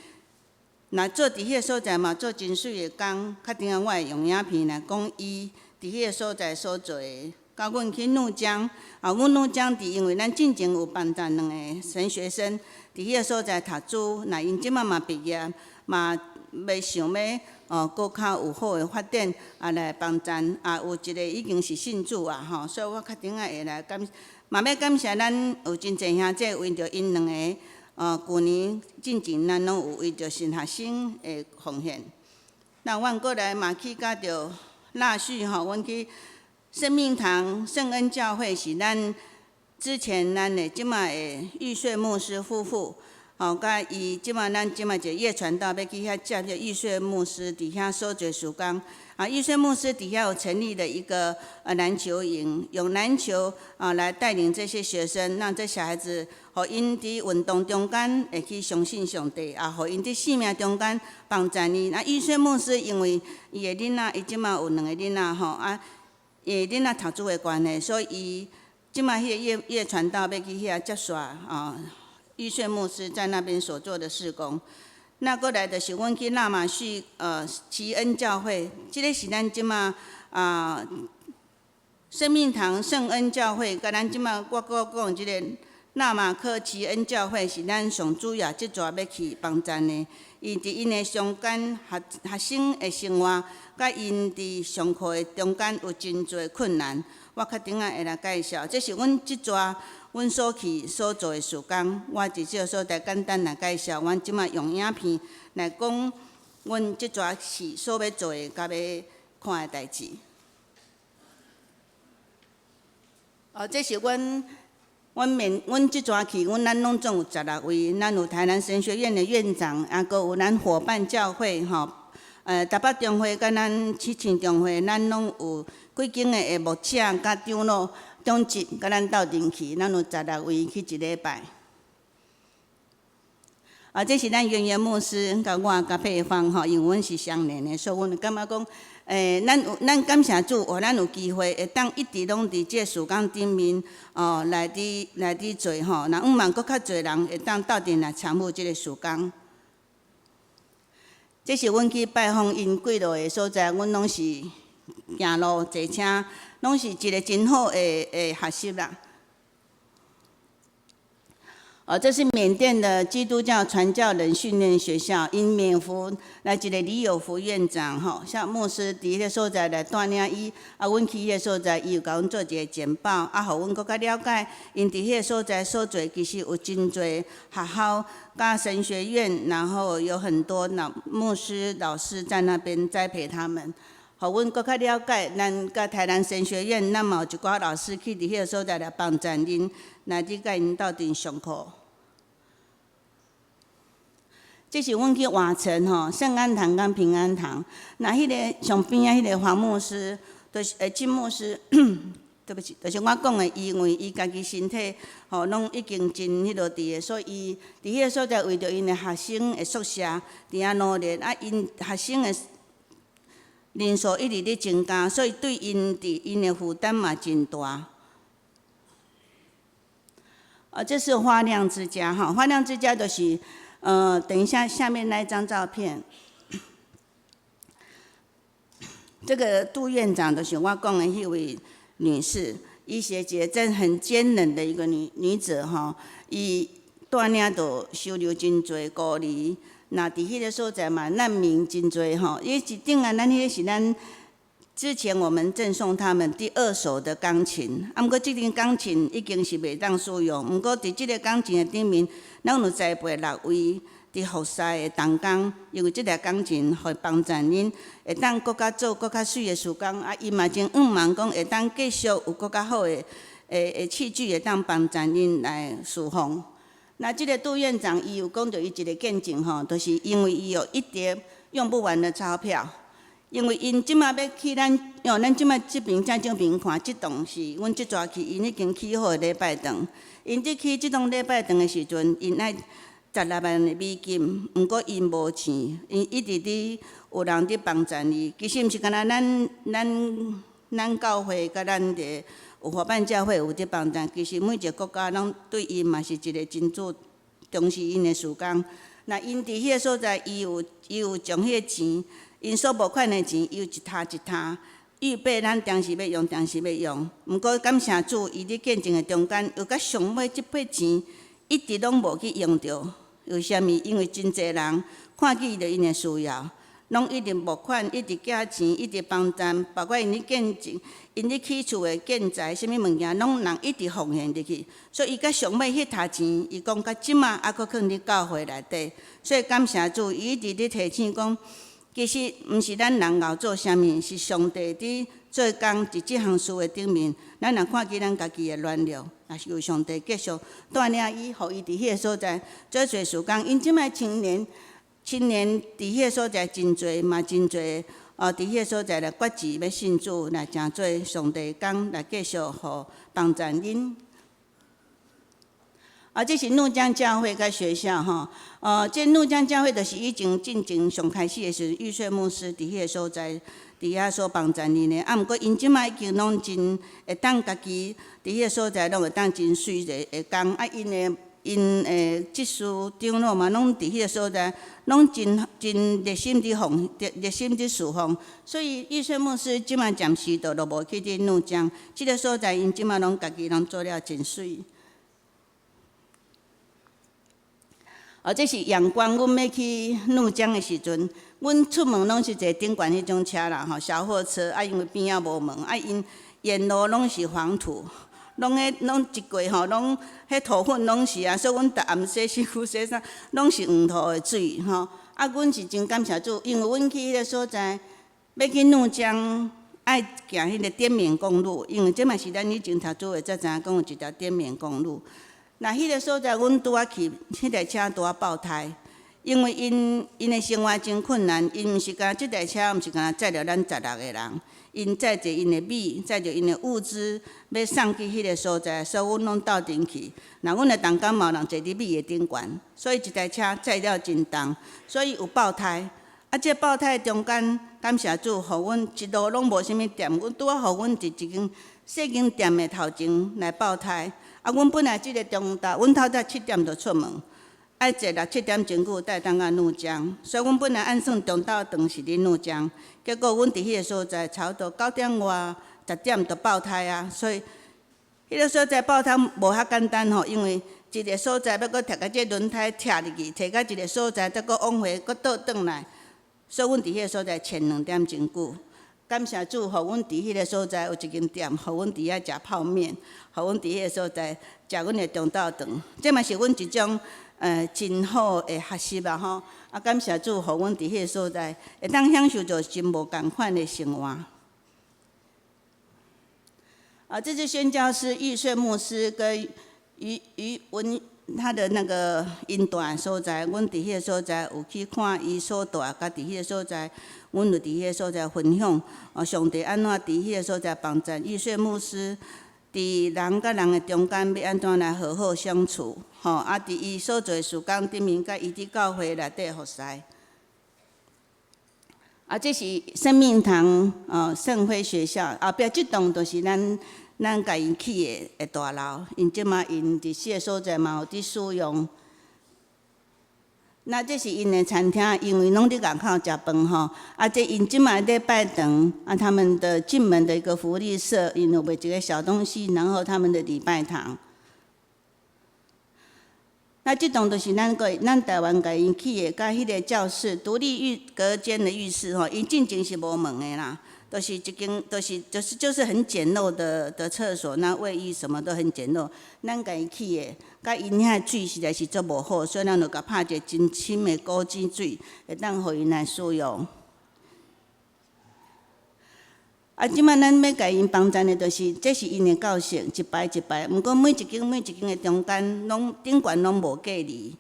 若做伫迄个所在嘛做真水的工。较顶下我会用影片来讲伊伫迄个所在所做的。甲阮去怒江，阮怒江伫因为咱进前有帮助2个神学生伫迄个所在读书，那因即马嘛毕业，嘛要想要搁较有好的发展来帮助有一个已经是信主所以我较顶下会来嘛要感谢咱有真侪兄弟为着因2个旧年进前咱拢有为着神学生的奉献。那阮过来嘛去到着腊戌阮去生命堂圣恩教会是咱之前咱的即马的玉穗牧师夫妇，甲伊即马咱即马一个叶传道要去遐接着玉穗牧师伫遐所做事工。玉穗牧师底下有成立了一个篮球营，用篮球来带领这些学生，让这小孩子互因伫运动中间会去相信上帝，互因伫生命中间帮助你。玉穗牧师因为伊的囡仔，伊即马有2个囡仔伊的囡仔读书的关系，所以伊即马迄个叶传道要去遐接续玉穗牧师在那边所做的事工。那过来就是阮去纳马须奇恩教会，即个是咱即马生命堂圣恩教会，甲咱即马我讲即个纳马克奇恩教会是咱上主要即阵要去帮助的。伊伫因的上间学生的生活，甲因伫上课的中间有真侪困难，我较顶下会来介绍。这是阮即阵阮所去所做的事工，我伫即个所在简单来介绍。阮即马用影片来讲，阮即阵是所要做的，甲要看的代志。这是阮即阵去，咱拢总有16位，咱有台南神学院的院长，阁有咱伙伴教会台北中会甲咱七庆中会，咱拢有几间的牧者甲长老。中级甲咱斗阵去，咱有16位去一礼拜。这是咱圆圆牧师甲我甲配方因为阮是相连的，所以阮感觉讲，咱感谢主，咱有机会会当一直拢伫这事工顶面来伫做那毋茫搁较侪人会当斗阵来参与这个事工。这是阮去拜访因几落个所在，阮拢是行路坐车，拢是一个真好的学习啦。这是缅甸的基督教传教人训练学校，因缅福来一个李有福院长吼，像牧师伫迄个所在来带领伊，阮去迄个所在，伊有甲阮做一个简报，互阮更加了解因伫迄个所在所做，其实有真侪学校甲神学院，然后有很多牧师老师在那边栽培他们。互阮更加了解，咱甲台南神学院，咱嘛有一寡老师去伫迄个所在来帮助恁，来伫甲因斗阵上课。这是阮去换城吼，圣安堂跟平安堂，那迄个上边啊，迄个黄牧师，就是金牧师，对不起，就是我讲的，因为伊家己身体吼，拢已经真迄落伫个，所以伊伫迄个所在为着因的学生的宿舍，伫遐努力，因学生的人数一直咧增加，所以对因的负担嘛真大。这是花亮之家哈，花亮之家就是等一下下面那一张照片，这个杜院长就是我讲的迄位女士，伊是一个真很坚韧的一个女子哈，伊带领着收留真侪孤儿。那伫迄个所在嘛，难民真侪吼，因为一定啊，咱迄个是咱之前我们赠送他们第2手的钢琴，毋过即张钢琴已经是袂当使用，毋过伫即个钢琴的顶面，咱有栽培6位伫服侍的同工，因为即台钢琴会帮助恁会当更加做更加水的事工，伊嘛真望讲会当继续有更加好的器具会当帮助恁来侍奉。那这个杜院长，伊有讲到伊一个见证吼，就是因为伊有一叠用不完的钞票，因为因即马要去咱即马即边正正边看，即栋是阮即抓去，因已经起好的礼拜堂。因伫起即栋礼拜堂的时阵，因爱16万的美金，毋过因无钱，因一直伫有人伫帮助伊。其实毋是干那咱教会甲咱的。有伙伴教会有伫帮助，其实每一个国家拢对因嘛是一个真重视因的事工。那因伫迄个所在，伊有将迄个钱，因所募款的钱，伊有一摊一摊预备，咱当时要用，当时要用。毋过感谢主，伊伫见证的中间，又甲上尾即笔钱一直拢无去用着。为虾米？因为真侪人看见着因的需要。拢一直募款，一直寄钱，一直帮助，包括因咧建证、因咧起厝的建材，啥物物件，拢人一直奉献入去。所以伊甲上尾迄沓钱，伊讲甲即马还佫放伫教会内底。所以感谢主，伊一直咧提醒讲，其实毋是咱人熬做啥物，是上帝伫做工伫即项事的顶面。咱若看见咱家己的软弱，也是由上帝继续带领伊，互伊伫迄个所在做做事工。因即摆青年伫迄个所在真侪嘛，真侪伫迄个所在来决志要信主，来诚做上帝工来继续互帮助恁。这是怒江教会甲学校吼，这怒江教会就是以前进前上开始的时候，玉穗牧师伫迄个所在，伫遐所帮助恁的。毋过因即摆已经拢真会当家己伫迄个所在，拢会当真水的工。因技术长老嘛，拢伫迄个所在，拢真热心伫热心伫侍奉。所以玉穗牧师即摆暂时都无去伫怒江，即个所在因即摆拢家己拢做了真水。这是阳光，阮要去怒江的时阵，阮出门拢是坐顶悬迄种车啦，吼，小货车。因为边仔无门，因沿路拢是黄土。拢一过吼，拢迄土粉拢是啊，所以阮逐暗洗身躯洗衫，拢是黄土的水吼。阮是真感谢主，因为阮去迄个所在，要去怒江，爱行迄个滇缅公路，因为这嘛是咱以前读书的才知影讲有一条滇缅公路。那迄个所在，阮拄仔去，迄台车拄仔爆胎，因为因的生活真困难，因毋是干即台车，毋是干载着咱16个人。因载着因的米，载着因的物资，要送去迄个所在，所以阮拢斗阵去。那阮的同工嘛，人坐伫米的顶悬，所以一台车载了真重，所以有爆胎。这爆胎中间，感谢主，互阮一路拢无啥物店，阮拄仔互阮伫一间细间店的头前来爆胎。阮本来即个中昼，阮透早7点就出门，爱坐6、7点钟久才当甲入江，所以阮本来按算中昼顿是咧入江，结果阮伫迄个所在差不多9点外、10点就爆胎啊，所以迄个所在爆胎无遐简单吼，因为一个所在要搁摕甲这轮胎拆入去，摕到一个所在，再搁往回搁倒转来，所以阮伫迄个所在前2点钟久。感谢主，互阮伫迄个所在有一间店，互阮伫遐食泡面，互阮伫迄个所在食阮的中昼顿，这嘛是阮一种真好的学习啊吼！啊，感谢主，互阮伫迄个所在会当享受着真无共款的生活。这是宣教师玉顺牧师跟于文他的那个引导所在，阮伫迄个所在有去看伊所住，甲伫迄个所在，阮就伫迄个所在分享，上帝安怎伫迄个所在帮助玉顺牧师，伫人甲人的中间要安怎来好好相处，啊，伫伊所做的事工顶面，甲伊伫教会内底服侍。这是生命堂圣辉学校后壁即栋就是咱家因起的大楼，因即马因伫四个所在嘛有伫使用。那这是因的餐厅，因为拢伫外口食饭吼，这因即马在拜堂，他们的进门的一个福利社，因有卖一个小东西，然后他们的礼拜堂。那即栋就是咱台湾家因起的，甲迄个教室独立隔间的浴室吼，因进前是无门的啦。都是一间，就是很简陋的厕所，那卫浴什么都很简陋。咱家己去的，甲因遐水实在是足无好，所以咱就甲拍一个真深的古井水，会当互因来使用。即摆咱要甲因帮衬的，就是这是因的教室，一排一排。毋过每一间的中间拢顶悬拢无隔离，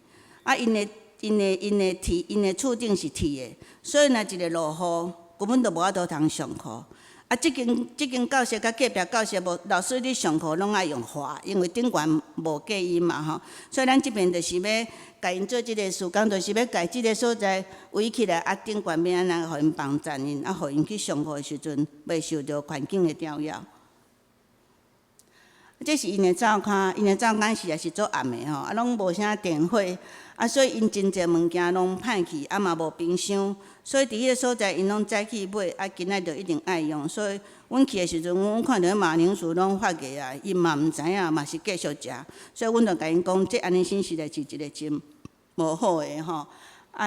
因的厝顶是铁的，所以若一个落雨，根本就无法度通上课。即间教室甲隔壁教室无老师咧上课拢爱用滑，因为顶悬无隔音嘛吼。所以咱即边就是要甲因做即个事工，就是要甲即个所在围起来，顶悬要安怎互因帮衬因，互因去上课的时阵袂受到环境的搅扰。这是因的灶骹，因的灶骹实在是做暗的吼，拢无啥电火，所以因真侪物件拢歹去，嘛无冰箱。所以伫迄个所在，因拢早去买，今仔就一定爱用。所以，阮去的时阵，阮看到马铃薯拢发芽啊，因嘛毋知影，嘛是继续食。所以，阮就甲因讲，这安尼先实在是一个真无好的吼。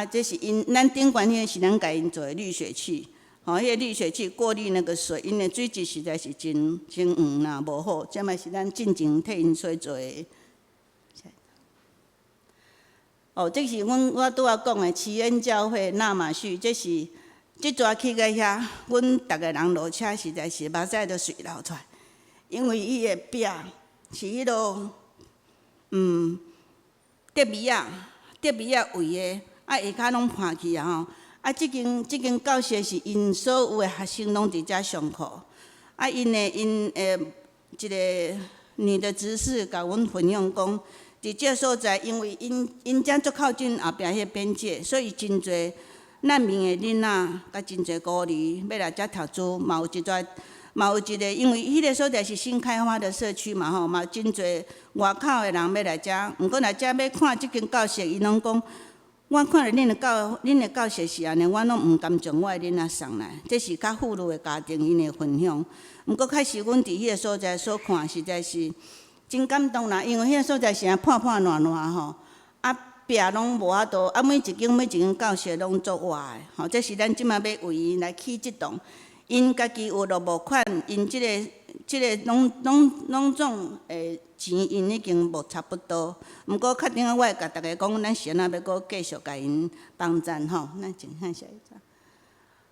这是因咱顶悬迄个是咱甲因做的滤水器，迄个滤水器过滤那个水，因的水质实在是真黄啦，无好。这嘛是咱进前替因所做的。这是我拄仔讲的奇恩教会纳马逊，这逝去个遐，阮逐个人落车实在是目屎都水流出来，因为伊的壁是迄落竹米围的，下骹拢破去啊吼。即间教室是因所有的学生拢伫遮上课，因一个女的执事甲阮分享讲。伫这所在，因为因遮足靠近后壁迄个边界，所以真侪难民的囡仔，甲真侪孤儿要来遮读书，嘛有一个，因为迄个所在是新开发的社区嘛吼，嘛真侪外口的人要来遮，毋过来遮要看即间教室，伊拢讲，我看了恁的教室是安尼，我拢毋甘将我的囡仔送来，这是较富裕的家庭因的分享。毋过开始阮伫迄个所在所看，实在是。真感动啦，因为迄个所在是破破烂烂吼，壁拢无法度，每一间教室拢足活的吼。这是咱即马要为因来起即栋，因家己有落募款，因即个拢总钱因已经无差不多。毋过确定我会甲大家讲，咱是安怎要搁继续甲因帮衬吼。咱请看下一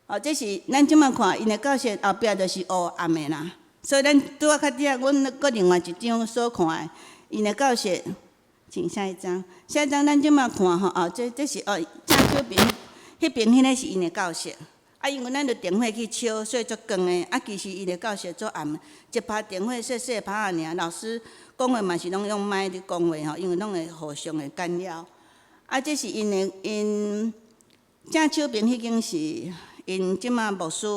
张。这是咱即马看因的教室后壁就是黑暗的啦。所以咱拄仔较底下，阮搁另外一张所看的，因的教室，请下一张。下一张咱即马看吼，这是正手边，迄边迄个是因的教室。因为咱着电火去烧，所以足光的。其实因的教室足暗，一拍电火细细拍尔。老师讲话嘛是拢用麦伫讲话吼，因为拢会互相的干扰。这是因正手边迄间是因即马牧师。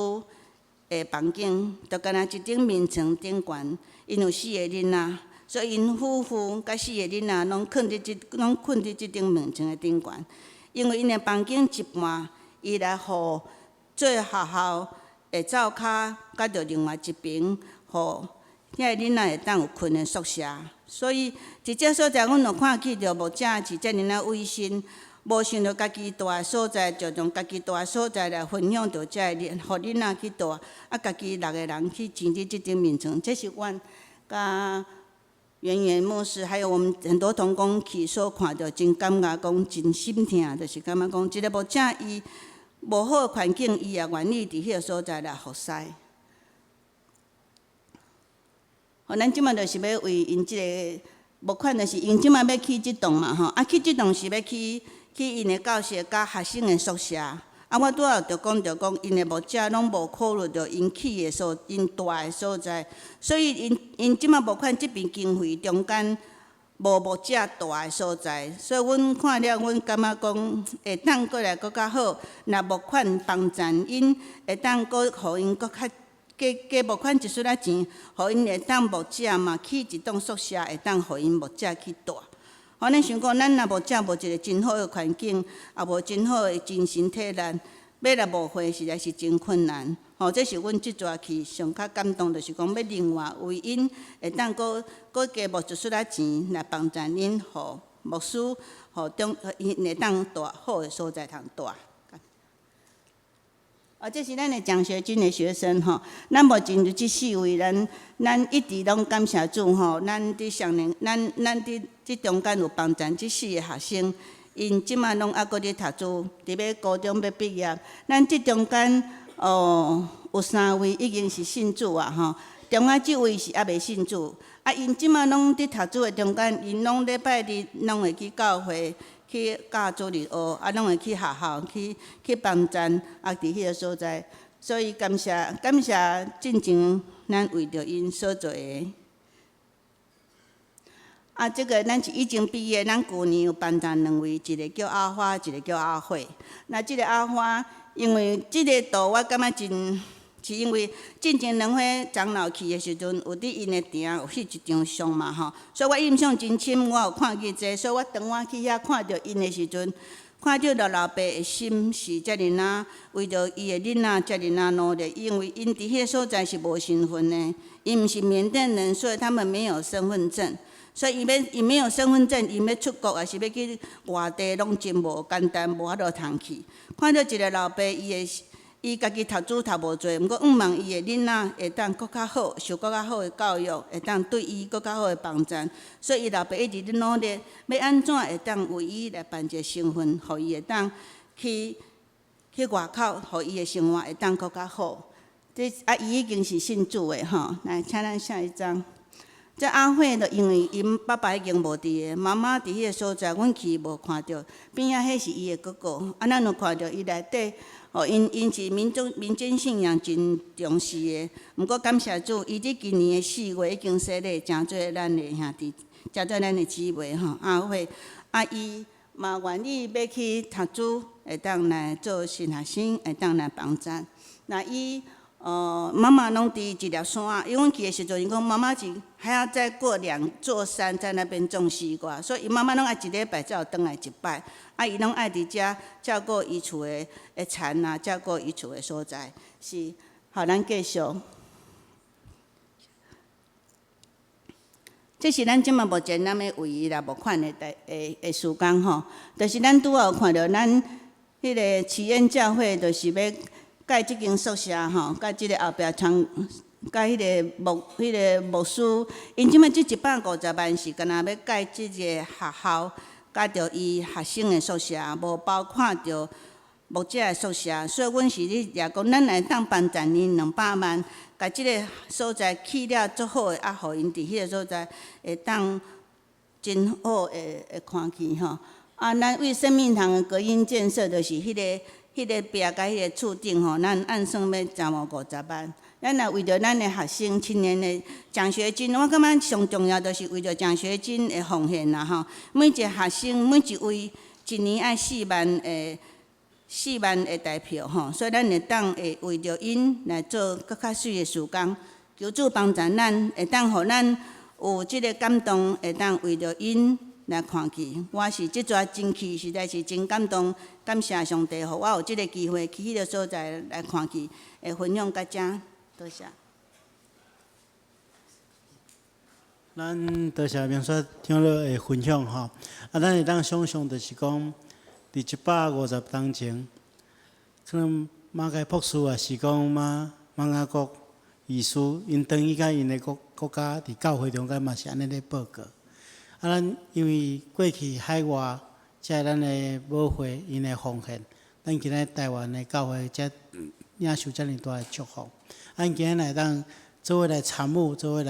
房间，就干那一顶面床顶悬，因有4个囡仔，所以因夫妇甲4个囡仔拢困伫即顶面床的顶悬，因为因的房间一半，伊来互做学校会灶骹，甲着另外一边，互遐个囡仔会当有困的宿舍。所以伫遮所在，阮就看去着牧者是遮尔啊委身，无想着家己住的所在，就从家己住的所在来分享着遮个互囡仔去住，家己6个人去经历即顶面床，这是阮甲圆圆牧师，还有我们很多同工去所看到，真感觉讲真心疼，就是感觉讲一个牧者伊无好的环境，伊也愿意伫迄个所在来服侍。咱即马就是要为因即个募款，就是因即马要去即栋嘛吼，去即栋是要去因的教室甲学生的宿舍。我拄仔就讲着讲，因的牧者拢无考虑着因去的因住的所在，所以因即马募款即边经费中间无牧者住的所在，所以阮看了，阮感觉讲会当过来搁较好，若募款帮赞因，会当搁互因搁较。加募款一丝仔钱，互因会当牧者嘛去一栋宿舍，会当互因牧者去住。咱想讲，咱若牧者无一个真好的环境，也无真好的精神体力，要来牧会实在是真困难。这是阮即阵去上较感动，就是讲要另外为因会当搁加募一丝仔钱来帮助因，互牧师，互因会当住好的所在通住。这是咱的奖学金的学生吼，咱目前就即4位，咱一直拢感谢主吼，咱伫上年，咱伫即中间有帮助即4个学生，因即马拢还搁伫读书，伫要高中要毕业。咱即中间有3位已经是信主啊吼，中间即位是还袂信主，因即马拢伫读书的中间，因拢礼拜日拢会去教会。去教主日学，拢会去学校去帮赞，伫迄个所在，所以感谢进前咱为着因所做的。这个咱是已经毕业，咱旧年有帮赞2位，一个叫阿花，一个叫阿慧。那即个阿花，因为即个图我感觉真。是因为进前2岁长老去的时阵，有伫因的埕有翕一张相嘛吼，所以我印象真深，我有看见这，所以我当我去遐看到因的时阵，看到老爸的心是遮尔啊，为着伊的囡仔遮尔啊努力，因为因伫迄个所在是无身份的，因毋是缅甸人，所以他们没有身份证，所以伊没有身份证，伊要出国还是要去外地，拢真无简单，无法度通去。看到一个老爸，伊家己读书读无侪，毋过望伊的囡仔会当搁较好，受搁较好的教育，会当对伊搁较好的帮助。所以伊老爸一直伫努力，要安怎会当为伊来办一个身份，互伊会当去外口，互伊的生活会当搁较好。这伊已经是信主的吼。来，请咱下一张。这阿慧就因为因爸爸已经无伫个，妈妈伫迄个所在，阮去无看到，边仔迄是伊的哥哥，咱就看到伊内底。因是民间信仰真重视的，毋过感谢主，伊伫今年的4月已经洗礼，诚做咱的兄弟，诚做咱的姊妹吼。阿慧，伊嘛愿意要去读书，会当来做新学生，会当来帮赞。那伊妈妈拢伫一粒山，因为阮去的时阵，伊讲妈妈是还要再过2座山，在那边种西瓜，所以伊妈妈拢爱一礼拜才有转来一摆。伊拢爱伫遮照顾伊厝的田啊，照顾伊厝的所在，是互咱继续。这是咱即马目前咱要为伊来募款的时间吼，就是咱拄仔有看到咱迄个慈恩教会，就是要盖即间宿舍吼，甲即个后壁仓，甲迄个牧师，因即马即150万是干那要盖即个学校。甲着伊学生的宿舍，无包括着牧者的宿舍，所以阮是咧也讲，咱来当帮赞因200万，甲即个所在起了足好的，互因伫迄个所在会当真好会看见吼。咱为生命堂的隔音建设，就是迄个壁甲迄个厝顶吼，咱按算要350万。咱也为着咱的学生青年的奖学金，我感觉上重要就是为着奖学金的奉献啦吼。每一个学生每一位一年爱4万的台票吼，所以咱会当会为着因来做搁较水的时间，求主帮助咱，会当互咱有即个感动，会当为着因来看去。我是即阵真气，实在是真感动，感谢上帝，互我有即个机会去迄个所在来看去，会分享到遮，多谢。咱多谢明说听了的分享吼，咱会当想象就是讲，伫150当前，可能马街博士也是讲马雅国医师，因等于甲因的国家伫教会中间嘛是安尼咧报告。咱因为过去海外才咱的母会因的奉献，咱今仔台湾的教会才领受遮尔大的祝福。咱今仔来当做伙来参悟，做伙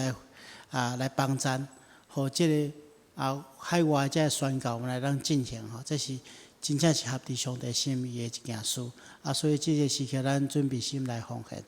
来帮赞，互即个海外即个宣教，我们来当进行吼，这是真正是合伫上帝心意的一件事。所以即个时刻，咱准备心来奉献。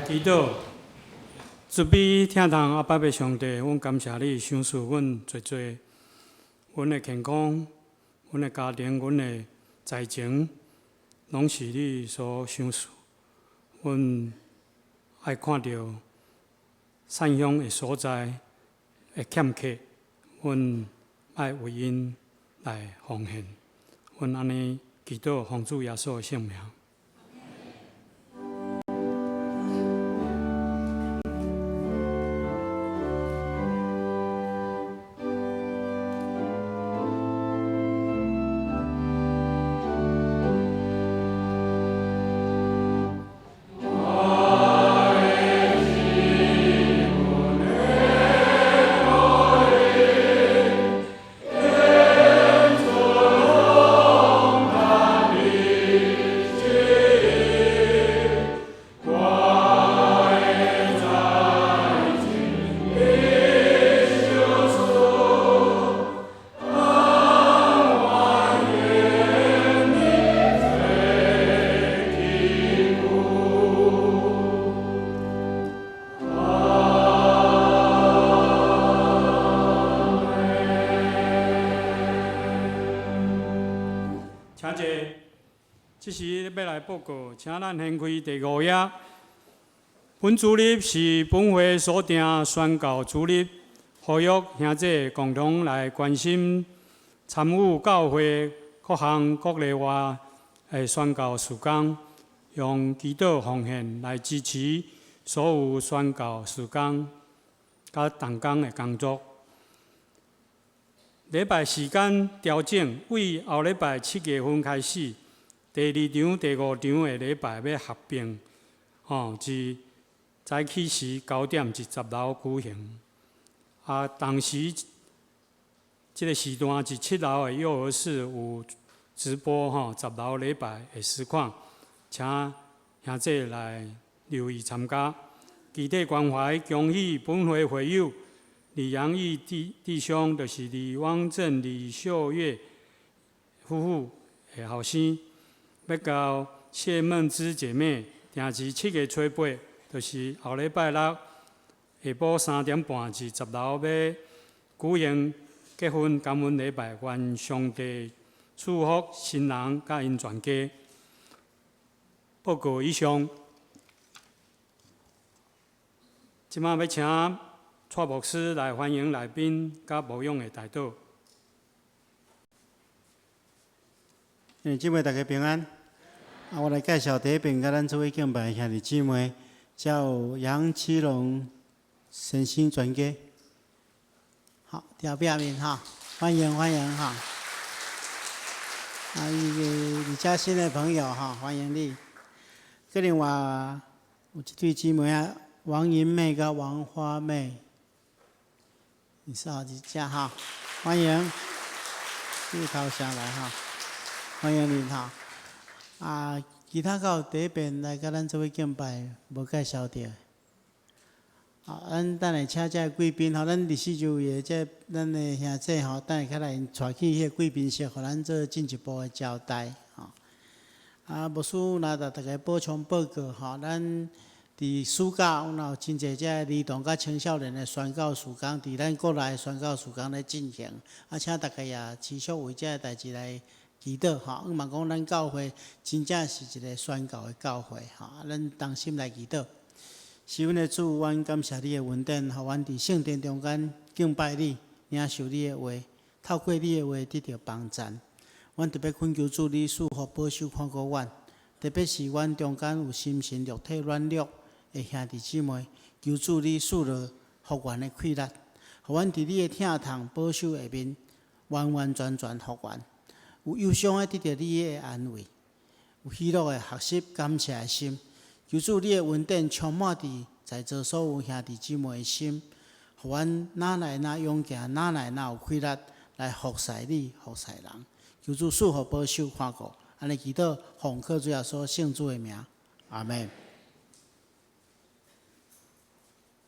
祈祷，慈悲听堂阿爸的上帝，阮感谢你赏赐阮最多，阮的健康、阮的家庭、阮的财情，拢是你所赏赐。阮爱看到善享的所在会欠缺，阮爱为因来奉献。阮安尼祈祷，奉主耶稣的圣名。Amen. 即时要来报告，请咱掀开第5页。本主日是本会所定宣教主日，呼吁兄弟共同来关心、参与教会各项各类外的宣教事工，用祈祷奉献来支持所有宣教事工甲同工的工作。礼拜时间调整，为后礼拜7月份开始，第2场、第5场的礼拜要合并，自早起时9点至10楼举行。同时，这个时段是7楼的幼儿室有直播，10楼礼拜的实况，请兄弟来留意参加。基地关怀恭喜本会会友李阳义弟兄，就是李汪正、李秀月夫妇的后生，要交谢梦之姐妹，定时7月初8，就是后礼拜6下晡3点半至10楼要举行结婚感恩礼拜，愿上帝祝福新人甲因全家。报告以上。即马要请蔡牧师来欢迎来宾甲牧养的代祷。姊妹大家平安。我来介绍第一遍，甲咱做位敬拜兄弟姊妹，叫杨启龙身心专家。好，调表面欢迎哈。你家新的朋友欢迎你。另外有一对姊妹王银妹跟王花妹，你是好几家欢迎，你头上来欢迎你其他到第一遍来甲咱做位敬拜，无介绍到。咱等下请这贵宾咱24周的咱的兄弟等下较来带去迄个贵宾室，互咱做进一步的交代牧师若大家补充报告咱。伫暑假，有真侪只儿童甲青少年的宣教事工，伫咱国内宣教事工咧进行，请大家也持续为这代志来祈祷因为讲咱教会真正是一个宣教的教会咱同心来祈祷。是阮的主，阮感谢你的恩典，互阮伫圣殿中间敬拜你，领受你的话，透过你的话得到帮助。阮特别恳求主你赐福保守看顾阮，特别是阮中间有心神肉体软弱的兄弟姊妹，求主你赐落福源的气力，互阮伫你的疼痛保守下面，完完全全福源。有忧伤的得到你的安慰，有喜乐的学习感谢的心。求主你的恩典充满在座所有兄弟姊妹的心，互阮哪来哪勇敢，哪来哪有气力来服侍你、服侍人。求主赐福保守看顾，安尼祈祷奉靠主耶稣圣主的名，阿门。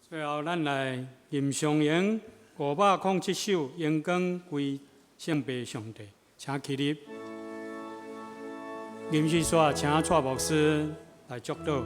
最后，咱来吟上咏507首，咏光归圣父上帝，请起立。吟诗煞，请蔡牧师来祝祷。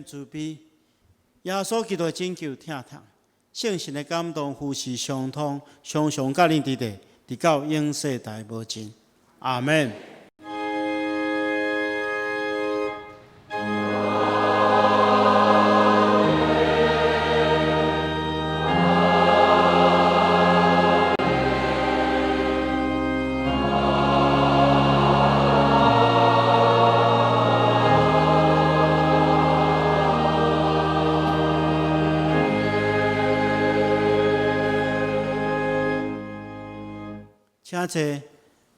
慈悲，耶稣基督的拯救疼痛，圣神的感动，父是相通，常常甲恁伫地，直到永世代无尽。阿门。请坐，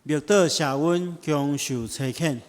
密道下温，强受车欠。